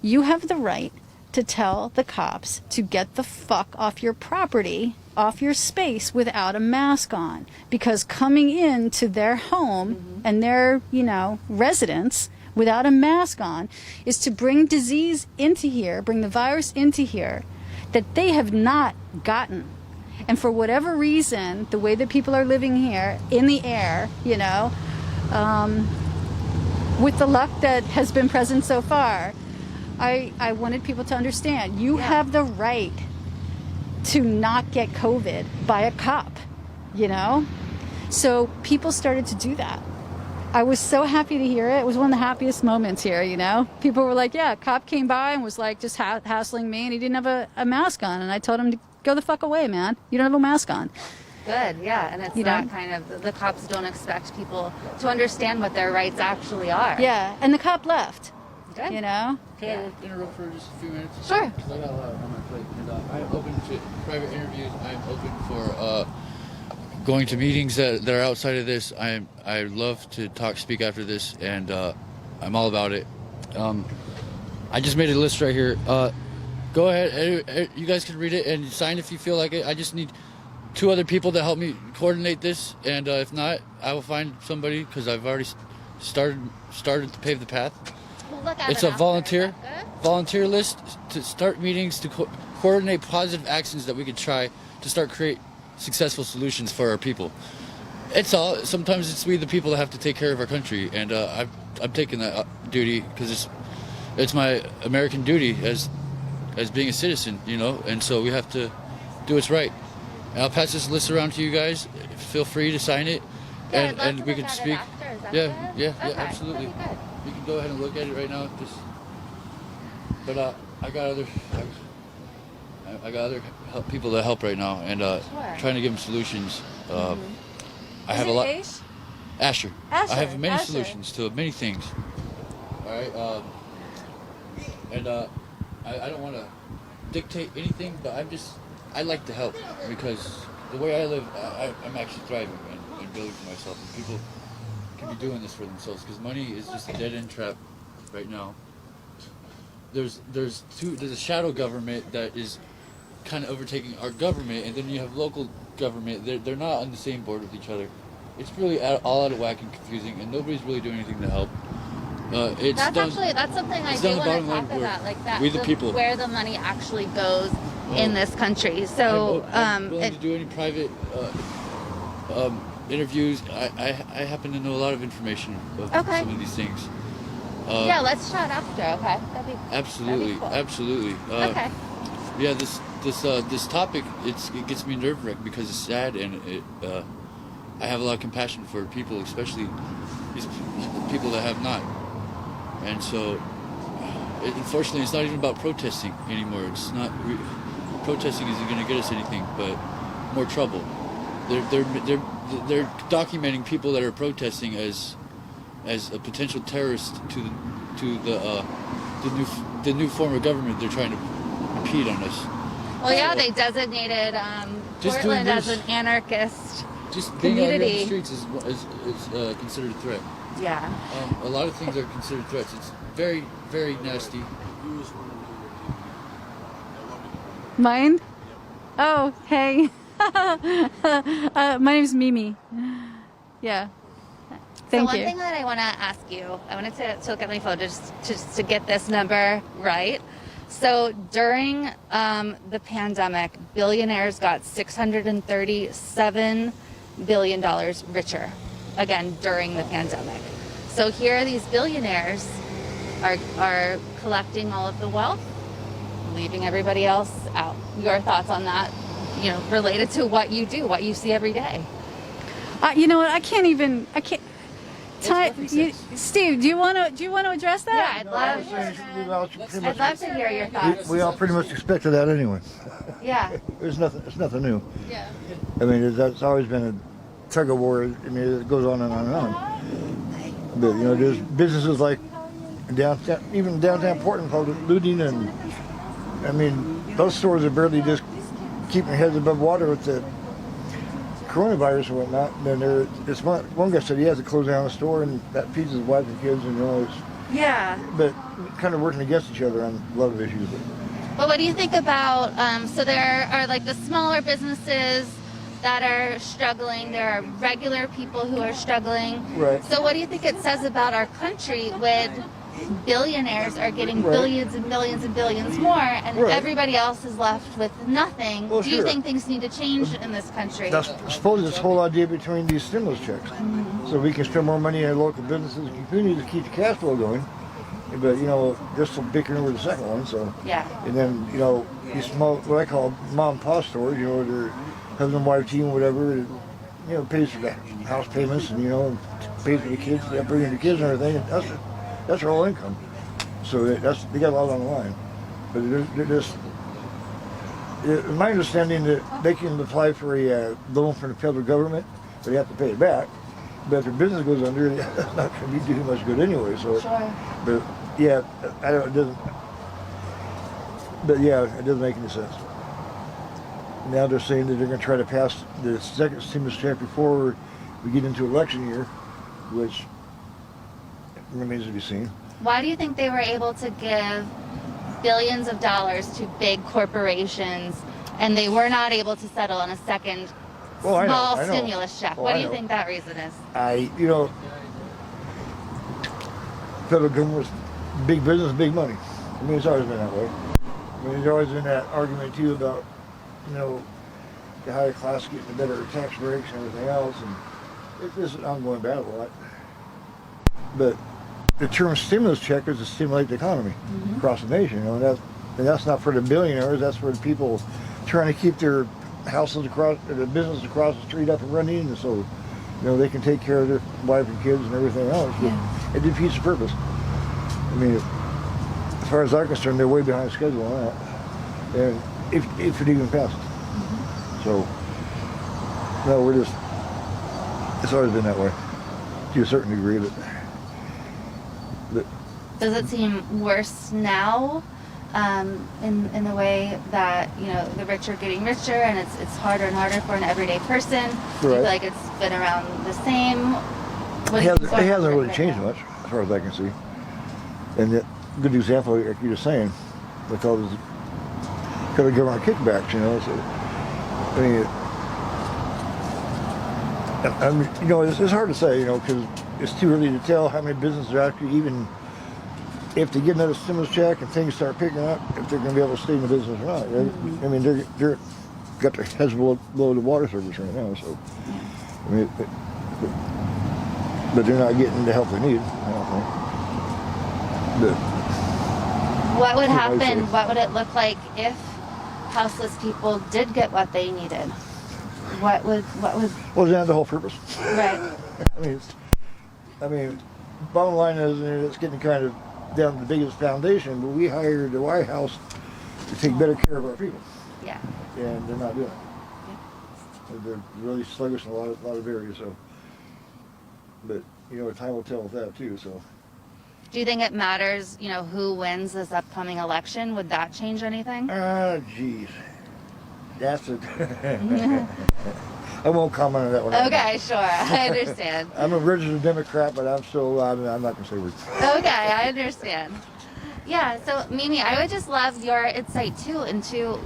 you have the right to tell the cops to get the fuck off your property, off your space without a mask on, because coming into their home and their, you know, residence without a mask on is to bring disease into here, bring the virus into here that they have not gotten. And for whatever reason, the way that people are living here in the air, you know, with the luck that has been present so far, I wanted people to understand you have the right to not get COVID by a cop, you know? So people started to do that. I was so happy to hear it. It was one of the happiest moments here, you know? People were like, yeah, a cop came by and was like just hassling me, and he didn't have a mask on. And I told him to go the fuck away, man. You don't have a mask on. Good, yeah. And it's that kind of, the cops don't expect people to understand what their rights actually are. Yeah, and the cop left. Good. You know? Can I interrupt for just a few minutes? Sure. Because I got a lot on my plate. And, I'm open to private interviews. I'm open for going to meetings that are outside of this. I love to speak after this, and I'm all about it. I just made a list right here. Go ahead. You guys can read it and sign if you feel like it. I just need 2 other people to help me coordinate this, and if not, I will find somebody, because I've already started to pave the path. It's a volunteer list to start meetings to coordinate positive actions that we could try to start create successful solutions for our people. Sometimes it's we the people that have to take care of our country, and I'm taking that duty because it's my American duty as being a citizen, you know, and so we have to do what's right. And I'll pass this list around to you guys. Feel free to sign it, and we can speak. Yeah, absolutely. You can go ahead and look at it right now. But I got other people that help right now, and trying to give them solutions. I have a lot. Asher. I have many solutions to many things. All right. And I don't want to dictate anything, but I like to help, because the way I live, I'm actually thriving and building for myself, and people can be doing this for themselves, because money is just a dead-end trap right now. There's a shadow government that is kind of overtaking our government, and then you have local government. They're not on the same board with each other. It's really all out of whack and confusing, and nobody's really doing anything to help. That's something I do want to talk about, like that. We the people, where the money actually goes in this country. So I'm willing to do any private interviews. I happen to know a lot of information about some of these things. Yeah, let's chat after. Okay, absolutely, cool. Absolutely. Okay. Yeah, this topic it gets me nerve-wracked because it's sad, and I have a lot of compassion for people, especially these people that have not. And so, unfortunately, it's not even about protesting anymore. It's not protesting isn't going to get us anything but more trouble. They're documenting people that are protesting as a potential terrorist to the new form of government they're trying to impede on us. Well, yeah, they designated Portland as an anarchist just being out community. here on the streets is considered a threat. Yeah. A lot of things are considered threats. It's very, very nasty. Mine? Oh, hey. My name's Mimi. Yeah. Thank so you. one thing that I want to ask you, I wanted to look at my phone just to get this number right. So during the pandemic, billionaires got $637 billion richer, again, during the pandemic. So here these billionaires are collecting all of the wealth, leaving everybody else out. Your thoughts on that, related to what you do, what you see every day? You know what? I can't. Steve, do you want to address Yeah, that? I'd love to hear your thoughts. We all pretty much expected that anyway. Yeah. It's nothing new. Yeah. I mean, that's always been a tug of war. I mean, it goes on and on and on. But there's businesses like downtown, even downtown Portland, called looting, and I mean, those stores are barely just keeping their heads above water with the coronavirus and whatnot. And then one guy said he has to close down the store, and that feeds his wife and kids, and Yeah. but kind of working against each other on a lot of issues. But what do you think about, so there are like the smaller businesses that are struggling, there are regular people who are struggling. Right. So what do you think it says about our country when billionaires are getting billions and billions and billions more, and everybody else is left with nothing? Well, do you think things need to change in this country? That's supposed this whole idea between these stimulus checks. So we can spend more money on local businesses and continue to keep the cash flow going. But they're still bickering over the second one. So Yeah. And then these small, what I call mom and pop stores, their husband, wife, team, whatever, pays for the house payments and pays for the kids, they bring in the kids and everything. And that's their whole income. So they got a lot on the line. But they're just. My understanding that they can apply for a loan from the federal government, but they have to pay it back. But if their business goes under, that's not going to do much good anyway. So, Sure. But yeah, I don't. It doesn't. But yeah, it doesn't make any sense. Now they're saying that they're going to try to pass the second stimulus check before we get into election year, which remains to be seen. Why do you think they were able to give billions of dollars to big corporations and they were not able to settle on a second small stimulus check? What do you think that reason is? Federal government's big business, big money. I mean, it's always been that way. I mean, there's always been that argument too about, the higher class getting the better tax breaks and everything else, and it's an ongoing battle. But the term stimulus check is to stimulate the economy across the nation. And that's not for the billionaires. That's for the people trying to keep their houses across, the business across the street up and running, and so they can take care of their wife and kids and everything else. But it defeats the purpose. I mean, as far as I'm concerned, they're way behind schedule on that, and if it even passes. So no, it's always been that way to a certain degree, but does it seem worse now, in the way that the rich are getting richer and it's harder and harder for an everyday person? Do you feel like it's been around the same? It hasn't really changed much, as far as I can see. And a good example, like you were saying, with all these federal government kickbacks, So, it's hard to say, because it's too early to tell how many businesses are actually even, if they get another stimulus check and things start picking up, if they're going to be able to stay in the business or not. I mean, they're got their heads below the water surface right now. So, I mean, but they're not getting the help they need, I don't think. But what would happen? What would it look like if houseless people did get what they needed? What would? Well, that's the whole purpose. Right. I mean, bottom line is it's getting kind of down to the biggest foundation, but we hired the White House to take better care of our people. Yeah. And they're not doing it. Yeah. They're really sluggish in a lot of areas. So, but time will tell with that too. So. Do you think it matters? Who wins this upcoming election? Would that change anything? Geez. That's it. I won't comment on that one. Okay, sure. I understand. I'm a registered Democrat, but I'm not going to say words. Okay, I understand. Yeah, so Mimi, I would just love your insight too into,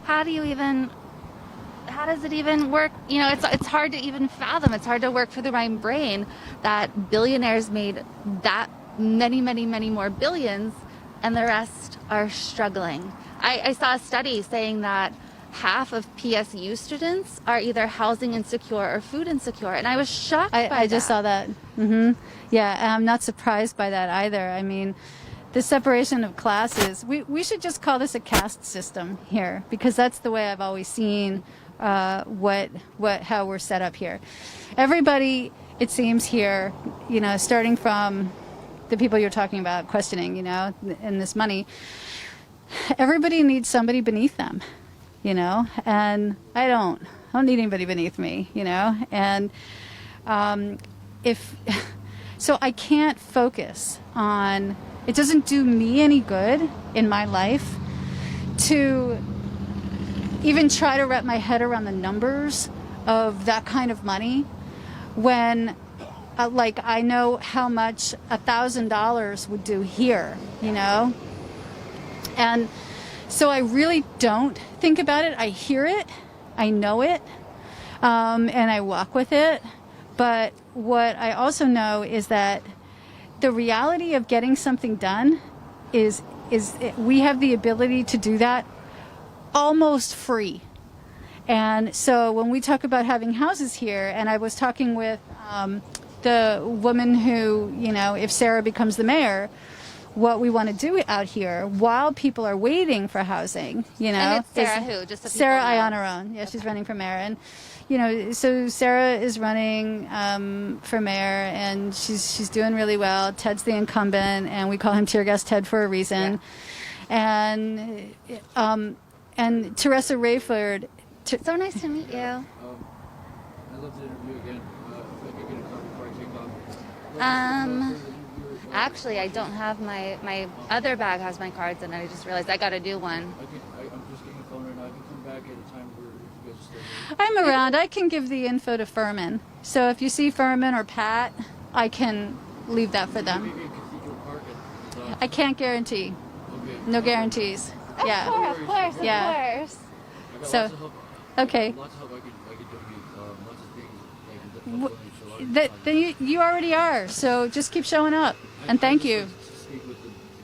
how does it even work? You know, it's hard to even fathom. It's hard to work through my brain that billionaires made that many more billions and the rest are struggling. I saw a study saying that half of PSU students are either housing insecure or food insecure, and I was shocked by that. I just saw that. Yeah, and I'm not surprised by that either. I mean, the separation of classes, we should just call this a caste system here, because that's the way I've always seen how we're set up here. Everybody, it seems here, you know, starting from the people you're talking about questioning, you know, and this money, everybody needs somebody beneath them, you know, and I don't need anybody beneath me, you know, and so I can't focus on, it doesn't do me any good in my life to even try to wrap my head around the numbers of that kind of money when like I know how much $1,000 would do here, you know, and so I really don't think about it. I hear it, I know it, and I walk with it. But what I also know is that the reality of getting something done is we have the ability to do that almost free. And so when we talk about having houses here, and I was talking with the woman who, you know, if Sarah becomes the mayor, what we want to do out here while people are waiting for housing, you know. And it's Sarah who? Just so Sarah people know. I on her own. Yeah, she's running for mayor. And, you know, so Sarah is running for mayor, and she's doing really well. Ted's the incumbent, and we call him Tear Gas Ted for a reason. Yeah. And Teresa Rayford. So nice to meet you. I'd love to interview again. If I could get a call before I take off. Actually, I don't have my other bag has my cards, and I just realized I got to do one. I'm just getting a phone right now. I can come back at a time where you guys are still there. I'm around. I can give the info to Furman. So if you see Furman or Pat, I can leave that for them. Maybe in Cathedral Park at I can't guarantee. Okay. No guarantees. Yeah. Of course. Yeah. Of course. I got So, lots of help. okay. Lots of help. I could donate lots of things. Like You already are. So just keep showing up. And thank you. To speak with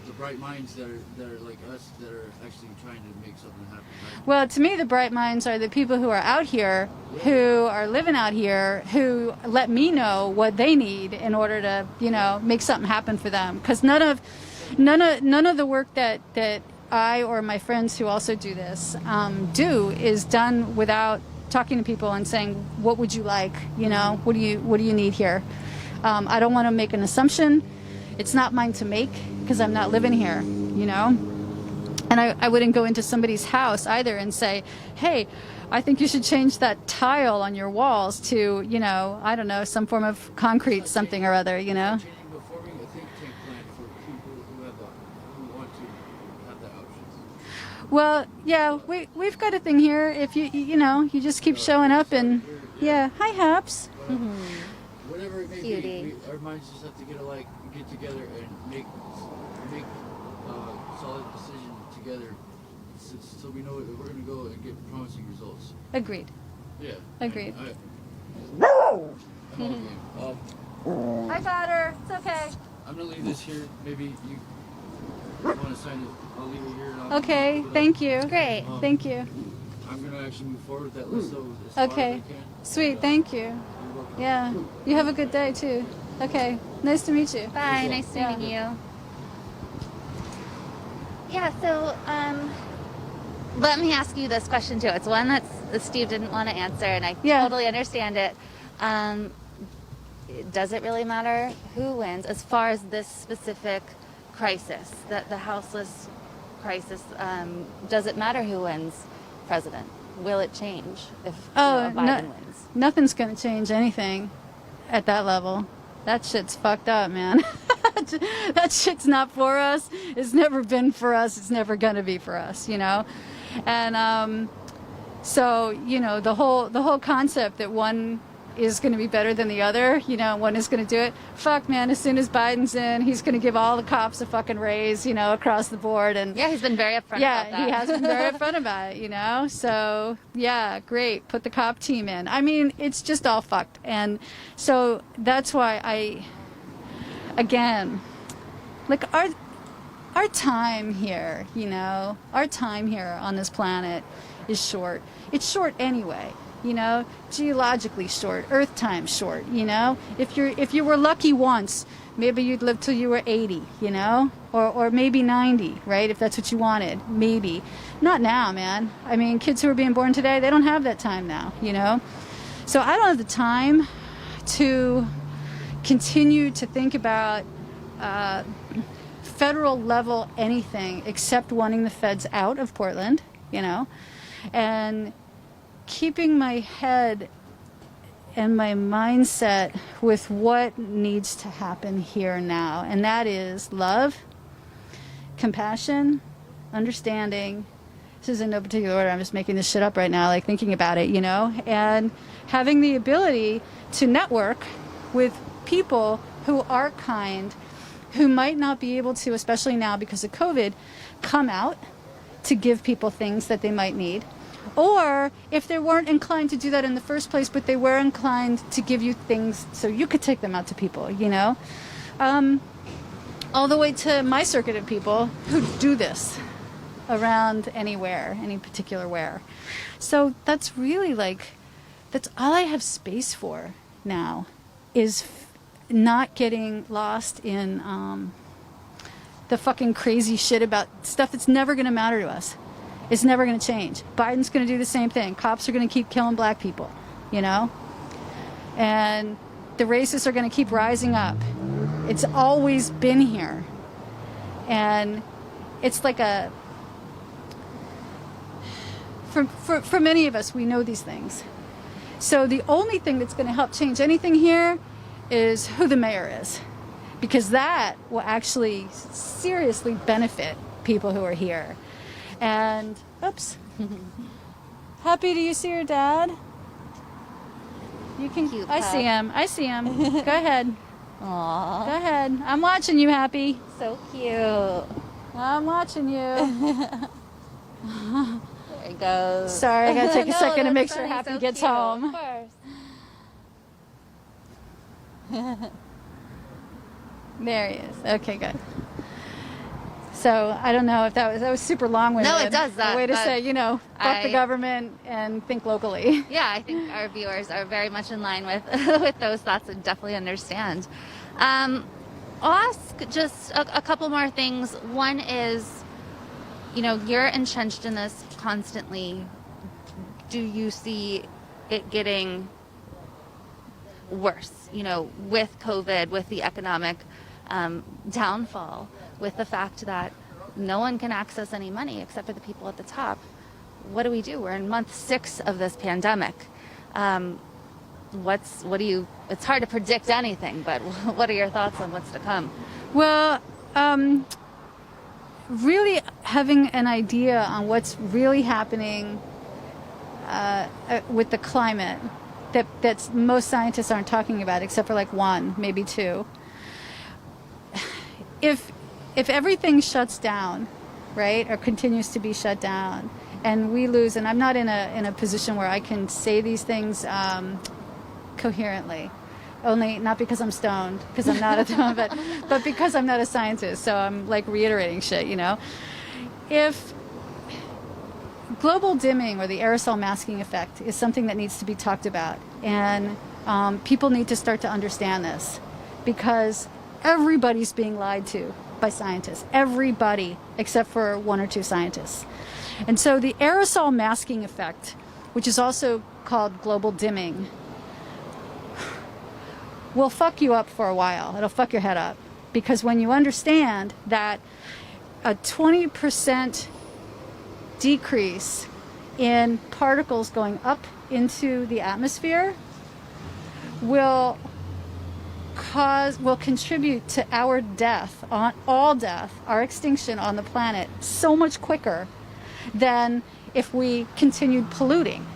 the bright minds that are like us, that are actually trying to make something happen. Right? Well, to me, the bright minds are the people who are out here, who are living out here, who let me know what they need in order to, you know, make something happen for them. Because none of the work that I or my friends who also do this do is done without talking to people and saying, what would you like? You know, what do you need here? I don't want to make an assumption. It's not mine to make because I'm not living here, you know? And I wouldn't go into somebody's house either and say, hey, I think you should change that tile on your walls to, you know, I don't know, some form of concrete something or other, you know? Forming a think tank plan for people who want to have the options. Well, yeah, we've got a thing here. If you know, you just keep showing up and, yeah. Hi, Haps. Whatever it may Cutie. be, our minds just have to get together and make a solid decision together, so we know we're going to go and get promising results. Agreed. Yeah. Agreed. Hi, Potter. It's okay. I'm going to leave this here. Maybe you want to sign it. I'll leave it here. And I'll Okay, put it thank up. you. Great. Thank you. I'm going to actually move forward with that list as far Okay. as I can. Sweet, thank you. You're welcome. Yeah. You have a good day, too. Okay. Nice to meet you. Bye. Nice meeting you. Yeah. So, let me ask you this question too. It's one that Steve didn't want to answer, and I totally understand it. Does it really matter who wins as far as this specific crisis, the houseless crisis? Does it matter who wins president? Will it change if Biden wins? Nothing's going to change anything at that level. That shit's fucked up, man. That shit's not for us. It's never been for us. It's never going to be for us, you know? And so, you know, the whole concept that one is going to be better than the other. You know, one is going to do it. Fuck, man, as soon as Biden's in, he's going to give all the cops a fucking raise, you know, across the board. And Yeah, he's been very upfront about that. he has been very upfront about it, you know. So, yeah, great. Put the cop team in. I mean, it's just all fucked. And so that's why again, like our time here, you know, our time here on this planet is short. It's short anyway, you know, geologically short, Earth time short, you know. If you were lucky once, maybe you'd live till you were 80, you know, or maybe 90, right? If that's what you wanted, maybe. Not now, man. I mean, kids who are being born today, they don't have that time now, you know. So I don't have the time to continue to think about federal level anything except wanting the feds out of Portland, you know, and keeping my head and my mindset with what needs to happen here now. And that is love, compassion, understanding. This is in no particular order. I'm just making this shit up right now, like thinking about it, you know, and having the ability to network with people who are kind, who might not be able to, especially now because of COVID, come out to give people things that they might need. Or if they weren't inclined to do that in the first place, but they were inclined to give you things so you could take them out to people, you know? All the way to my circuit of people who do this around anywhere, any particular where. So that's really like, that's all I have space for now, is not getting lost in the fucking crazy shit about stuff that's never going to matter to us. It's never going to change. Biden's going to do the same thing. Cops are going to keep killing black people, you know? And the racists are going to keep rising up. It's always been here. And it's like a... For many of us, we know these things. So the only thing that's going to help change anything here is who the mayor is. Because that will actually seriously benefit people who are here. And, oops. Happy, do you see your dad? You can. Cute I pup. see him. I see him. Go ahead. Aww. Go ahead. I'm watching you, Happy. So cute. I'm watching you. There he goes. Sorry, I gotta take a No, second to that's make sure funny, Happy so gets cute. home. Of course. There he is. Okay, good. So I don't know if that was super long-winded. No, it does. A way to say, you know, fuck the I- government and think locally. Yeah, I think our viewers are very much in line with with those thoughts and definitely understand. I'll ask just a couple more things. One is, you know, you're entrenched in this constantly. Do you see it getting worse, you know, with COVID, with the economic downfall, with the fact that no one can access any money except for the people at the top? What do we do? We're in month 6 of this pandemic. It's hard to predict anything, but what are your thoughts on what's to come? Well, really having an idea on what's really happening with the climate that most scientists aren't talking about, except for like one, maybe two. If everything shuts down, right, or continues to be shut down, and we lose, and I'm not in a position where I can say these things coherently, only not because I'm stoned, because I'm not at the moment, but because I'm not a scientist, so I'm like reiterating shit, you know. If global dimming or the aerosol masking effect is something that needs to be talked about, and people need to start to understand this, because everybody's being lied to by scientists. Everybody, except for 1 or 2 scientists. And so the aerosol masking effect, which is also called global dimming, will fuck you up for a while. It'll fuck your head up. Because when you understand that a 20% decrease in particles going up into the atmosphere will contribute to our death, our extinction on the planet, so much quicker than if we continued polluting.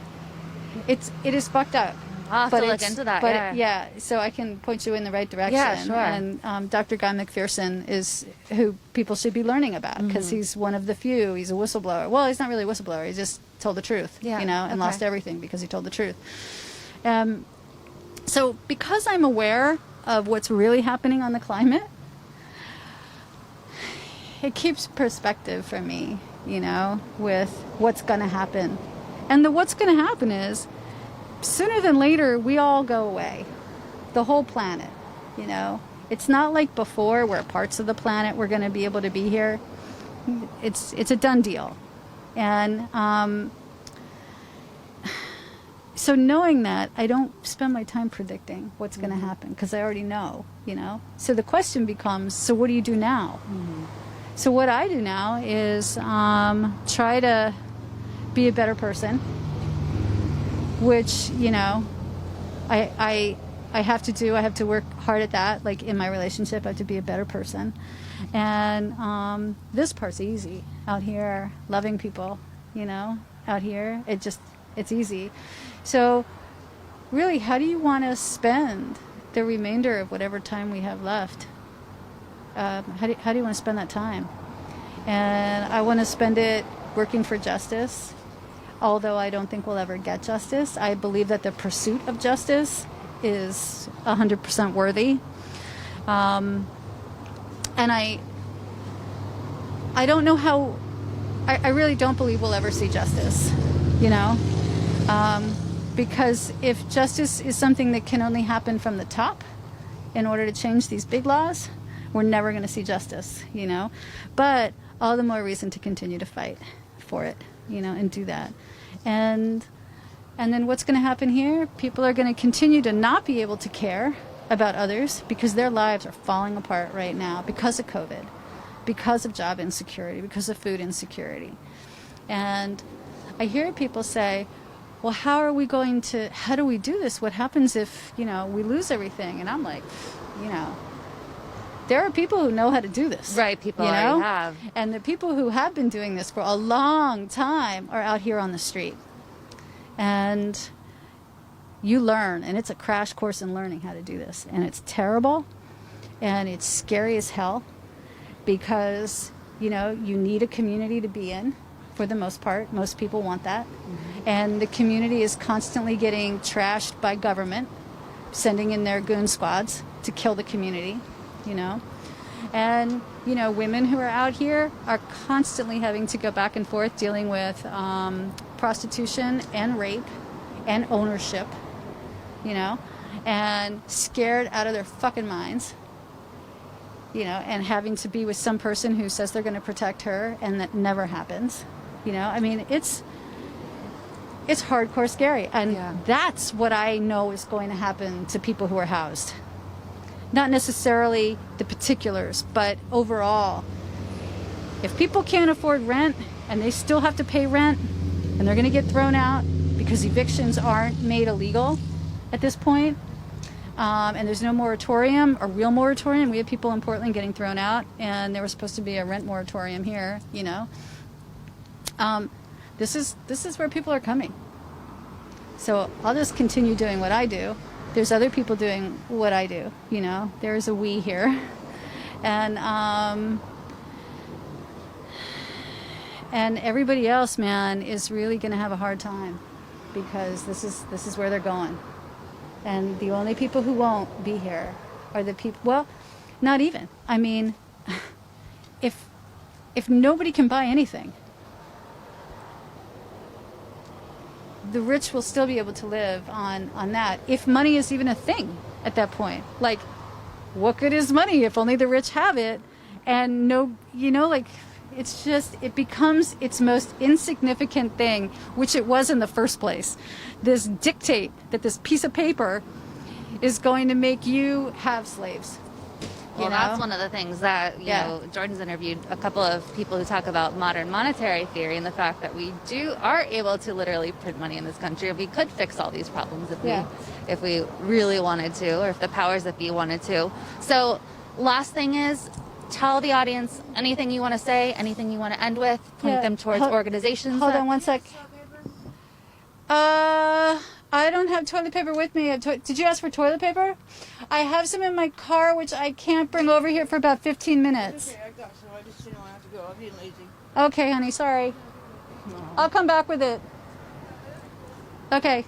It is fucked up. I'll have to look into that. But yeah. so I can point you in the right direction. Yeah, sure. And Dr. Guy McPherson is who people should be learning about because he's one of the few. He's a whistleblower. Well, he's not really a whistleblower. He just told the truth, and lost everything because he told the truth. So because I'm aware of what's really happening on the climate, it keeps perspective for me, with what's going to happen. And what's going to happen is, sooner than later, we all go away. The whole planet, It's not like before where parts of the planet were going to be able to be here. It's a done deal. And so knowing that, I don't spend my time predicting what's going to happen because I already know, So the question becomes, so what do you do now? So what I do now is try to be a better person, which, I have to do. I have to work hard at that. Like in my relationship, I have to be a better person. And this part's easy out here, loving people, out here. It's easy. So really, how do you want to spend the remainder of whatever time we have left? How do you want to spend that time? And I want to spend it working for justice, although I don't think we'll ever get justice. I believe that the pursuit of justice is 100% worthy. And I don't know how, I really don't believe we'll ever see justice, because if justice is something that can only happen from the top in order to change these big laws, we're never going to see justice, But all the more reason to continue to fight for it, and do that. And then what's going to happen here? People are going to continue to not be able to care about others because their lives are falling apart right now because of COVID, because of job insecurity, because of food insecurity. And I hear people say, well, how do we do this? What happens if, we lose everything? And I'm like, there are people who know how to do this. Right, people already have. And the people who have been doing this for a long time are out here on the street. And you learn, and it's a crash course in learning how to do this. And it's terrible, and it's scary as hell, because, you need a community to be in, for the most part. Most people want that. And the community is constantly getting trashed by government, sending in their goon squads to kill the community. And, women who are out here are constantly having to go back and forth dealing with prostitution and rape and ownership, and scared out of their fucking minds, and having to be with some person who says they're going to protect her, and that never happens. It's hardcore scary. And that's what I know is going to happen to people who are housed. Not necessarily the particulars, but overall. If people can't afford rent and they still have to pay rent and they're going to get thrown out because evictions aren't made illegal at this point, and there's no moratorium, a real moratorium. We have people in Portland getting thrown out, and there was supposed to be a rent moratorium here, This is where people are coming. So I'll just continue doing what I do. There's other people doing what I do, There's a we here. And everybody else, man, is really going to have a hard time because this is where they're going. And the only people who won't be here are the people, well, not even. I mean, if nobody can buy anything, the rich will still be able to live on that, if money is even a thing at that point. Like, what good is money if only the rich have it? And it becomes its most insignificant thing, which it was in the first place. This dictate that this piece of paper is going to make you have slaves. Well, that's one of the things that, you know, Jordan's interviewed a couple of people who talk about modern monetary theory and the fact that we are able to literally print money in this country. If we could fix all these problems if we really wanted to, or if the powers that be wanted to. So last thing is, tell the audience anything you want to say, anything you want to end with, point them towards organizations. Hold on one sec. I don't have toilet paper with me. Did you ask for toilet paper? I have some in my car, which I can't bring over here for about 15 minutes. Okay, I got some. I just didn't want to have to go. I'm being lazy. Okay, honey, sorry. I'll come back with it. Okay.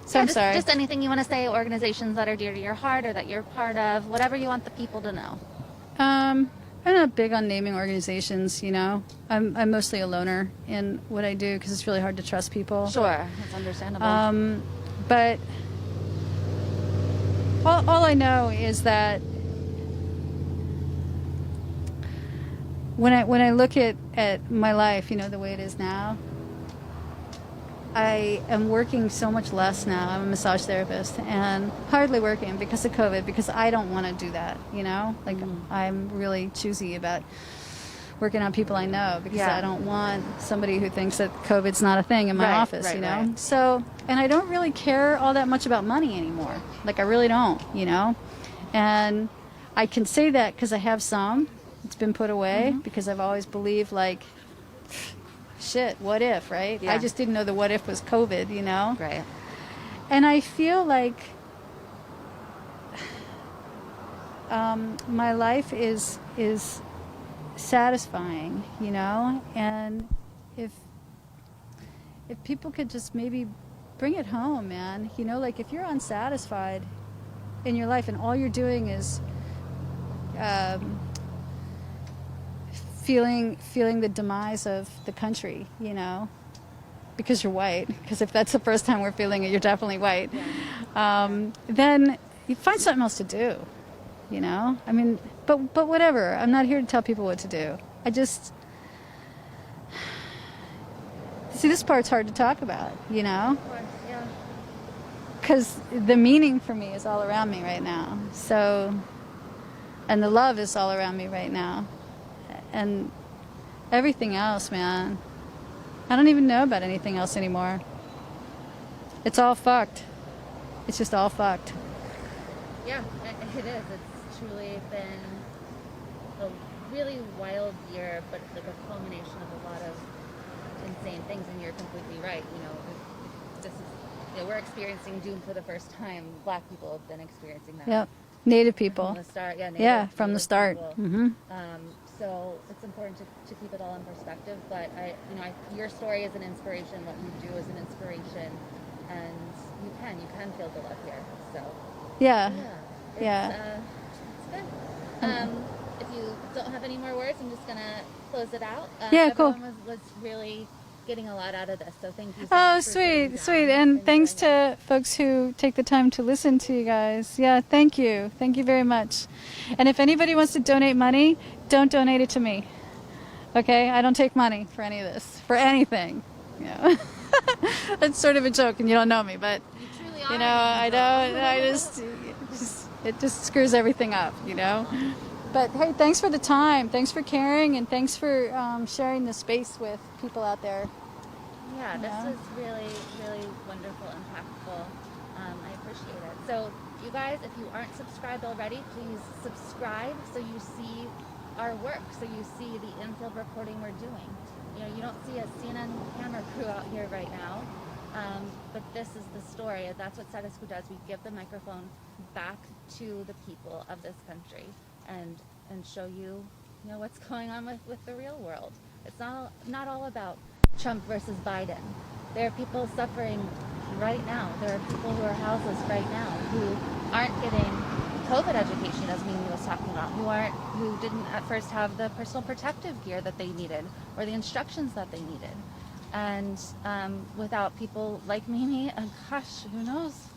So Yeah, I'm sorry. Just anything you want to say, organizations that are dear to your heart or that you're part of, whatever you want the people to know. I'm not big on naming organizations, you know. I'm mostly a loner in what I do because it's really hard to trust people. Sure, that's understandable. But all I know is that when I look at my life, you know, the way it is now, I am working so much less now. I'm a massage therapist and hardly working because of COVID, because I don't want to do that, you know? Like, I'm really choosy about working on people I know because Yeah. I don't want somebody who thinks that COVID's not a thing in my Right, office, right, you know? right. So, and I don't really care all that much about money anymore. Like, I really don't, you know? And I can say that because I have some. It's been put away because I've always believed, like, shit, what if, right? Yeah. I just didn't know the what if was COVID, you know? Right. And I feel like my life is satisfying, you know? And if people could just maybe bring it home, man, you know, like if you're unsatisfied in your life and all you're doing is feeling the demise of the country, you know, because you're white, because if that's the first time we're feeling it, you're definitely white, then you find something else to do, you know? I mean, but whatever. I'm not here to tell people what to do. I just... See, this part's hard to talk about, you know? Yeah. Because the meaning for me is all around me right now. So, and the love is all around me right now. And everything else, man, I don't even know about anything else anymore. It's all fucked. It's just all fucked. Yeah, it is. It's truly been a really wild year, but like a culmination of a lot of insane things. And you're completely right. You know, this is, you know, we're experiencing doom for the first time. Black people have been experiencing that. Yep. Native people. From the start, yeah. From the Native start. people. Mm-hmm. So it's important to keep it all in perspective. But your story is an inspiration. What you do is an inspiration, and you can feel the love here. So Yeah. yeah, it's good. If you don't have any more words, I'm just gonna close it out. Yeah, cool. Everyone was really getting a lot out of this, so thank you. So Oh, much for sitting down sweet. And thanks sharing it. to folks who take the time to listen to you guys. Yeah, thank you. Thank you very much. And if anybody wants to donate money, don't donate it to me. Okay? I don't take money for any of this, for anything. You know? That's sort of a joke and you don't know me, but You truly are. you know, I don't, it just screws everything up, you know? But hey, thanks for the time. Thanks for caring, and thanks for sharing the space with people out there. Yeah, this Yeah. was really, really wonderful, impactful. I appreciate it. So, you guys, if you aren't subscribed already, please subscribe so you see our work, so you see the in-field reporting we're doing. You know, you don't see a CNN camera crew out here right now, but this is the story, and that's what Status Coup does. We give the microphone back to the people of this country and show you, you know, what's going on with the real world. It's not all about Trump versus Biden. There are people suffering right now. There are people who are houseless right now who aren't getting COVID education, as Mimi was talking about, who didn't at first have the personal protective gear that they needed or the instructions that they needed. And without people like Mimi, gosh, who knows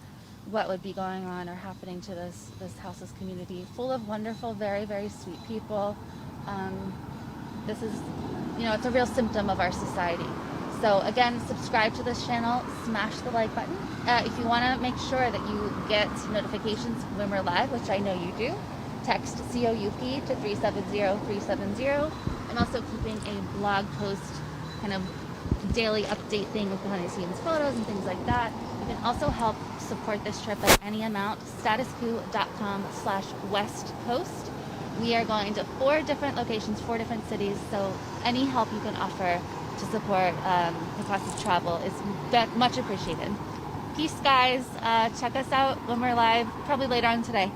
what would be going on or happening to this houseless community full of wonderful, very, very sweet people. This is, you know, it's a real symptom of our society. So again, subscribe to this channel, smash the like button. If you want to make sure that you get notifications when we're live, which I know you do, text COUP to 370-370. I'm also keeping a blog post kind of daily update thing with behind the scenes photos and things like that. You can also help support this trip at any amount. statuscoup.com/West Coast. We are going to 4 different locations, 4 different cities, so any help you can offer to support the cost of travel is much appreciated. Peace, guys. Check us out when we're live, probably later on today.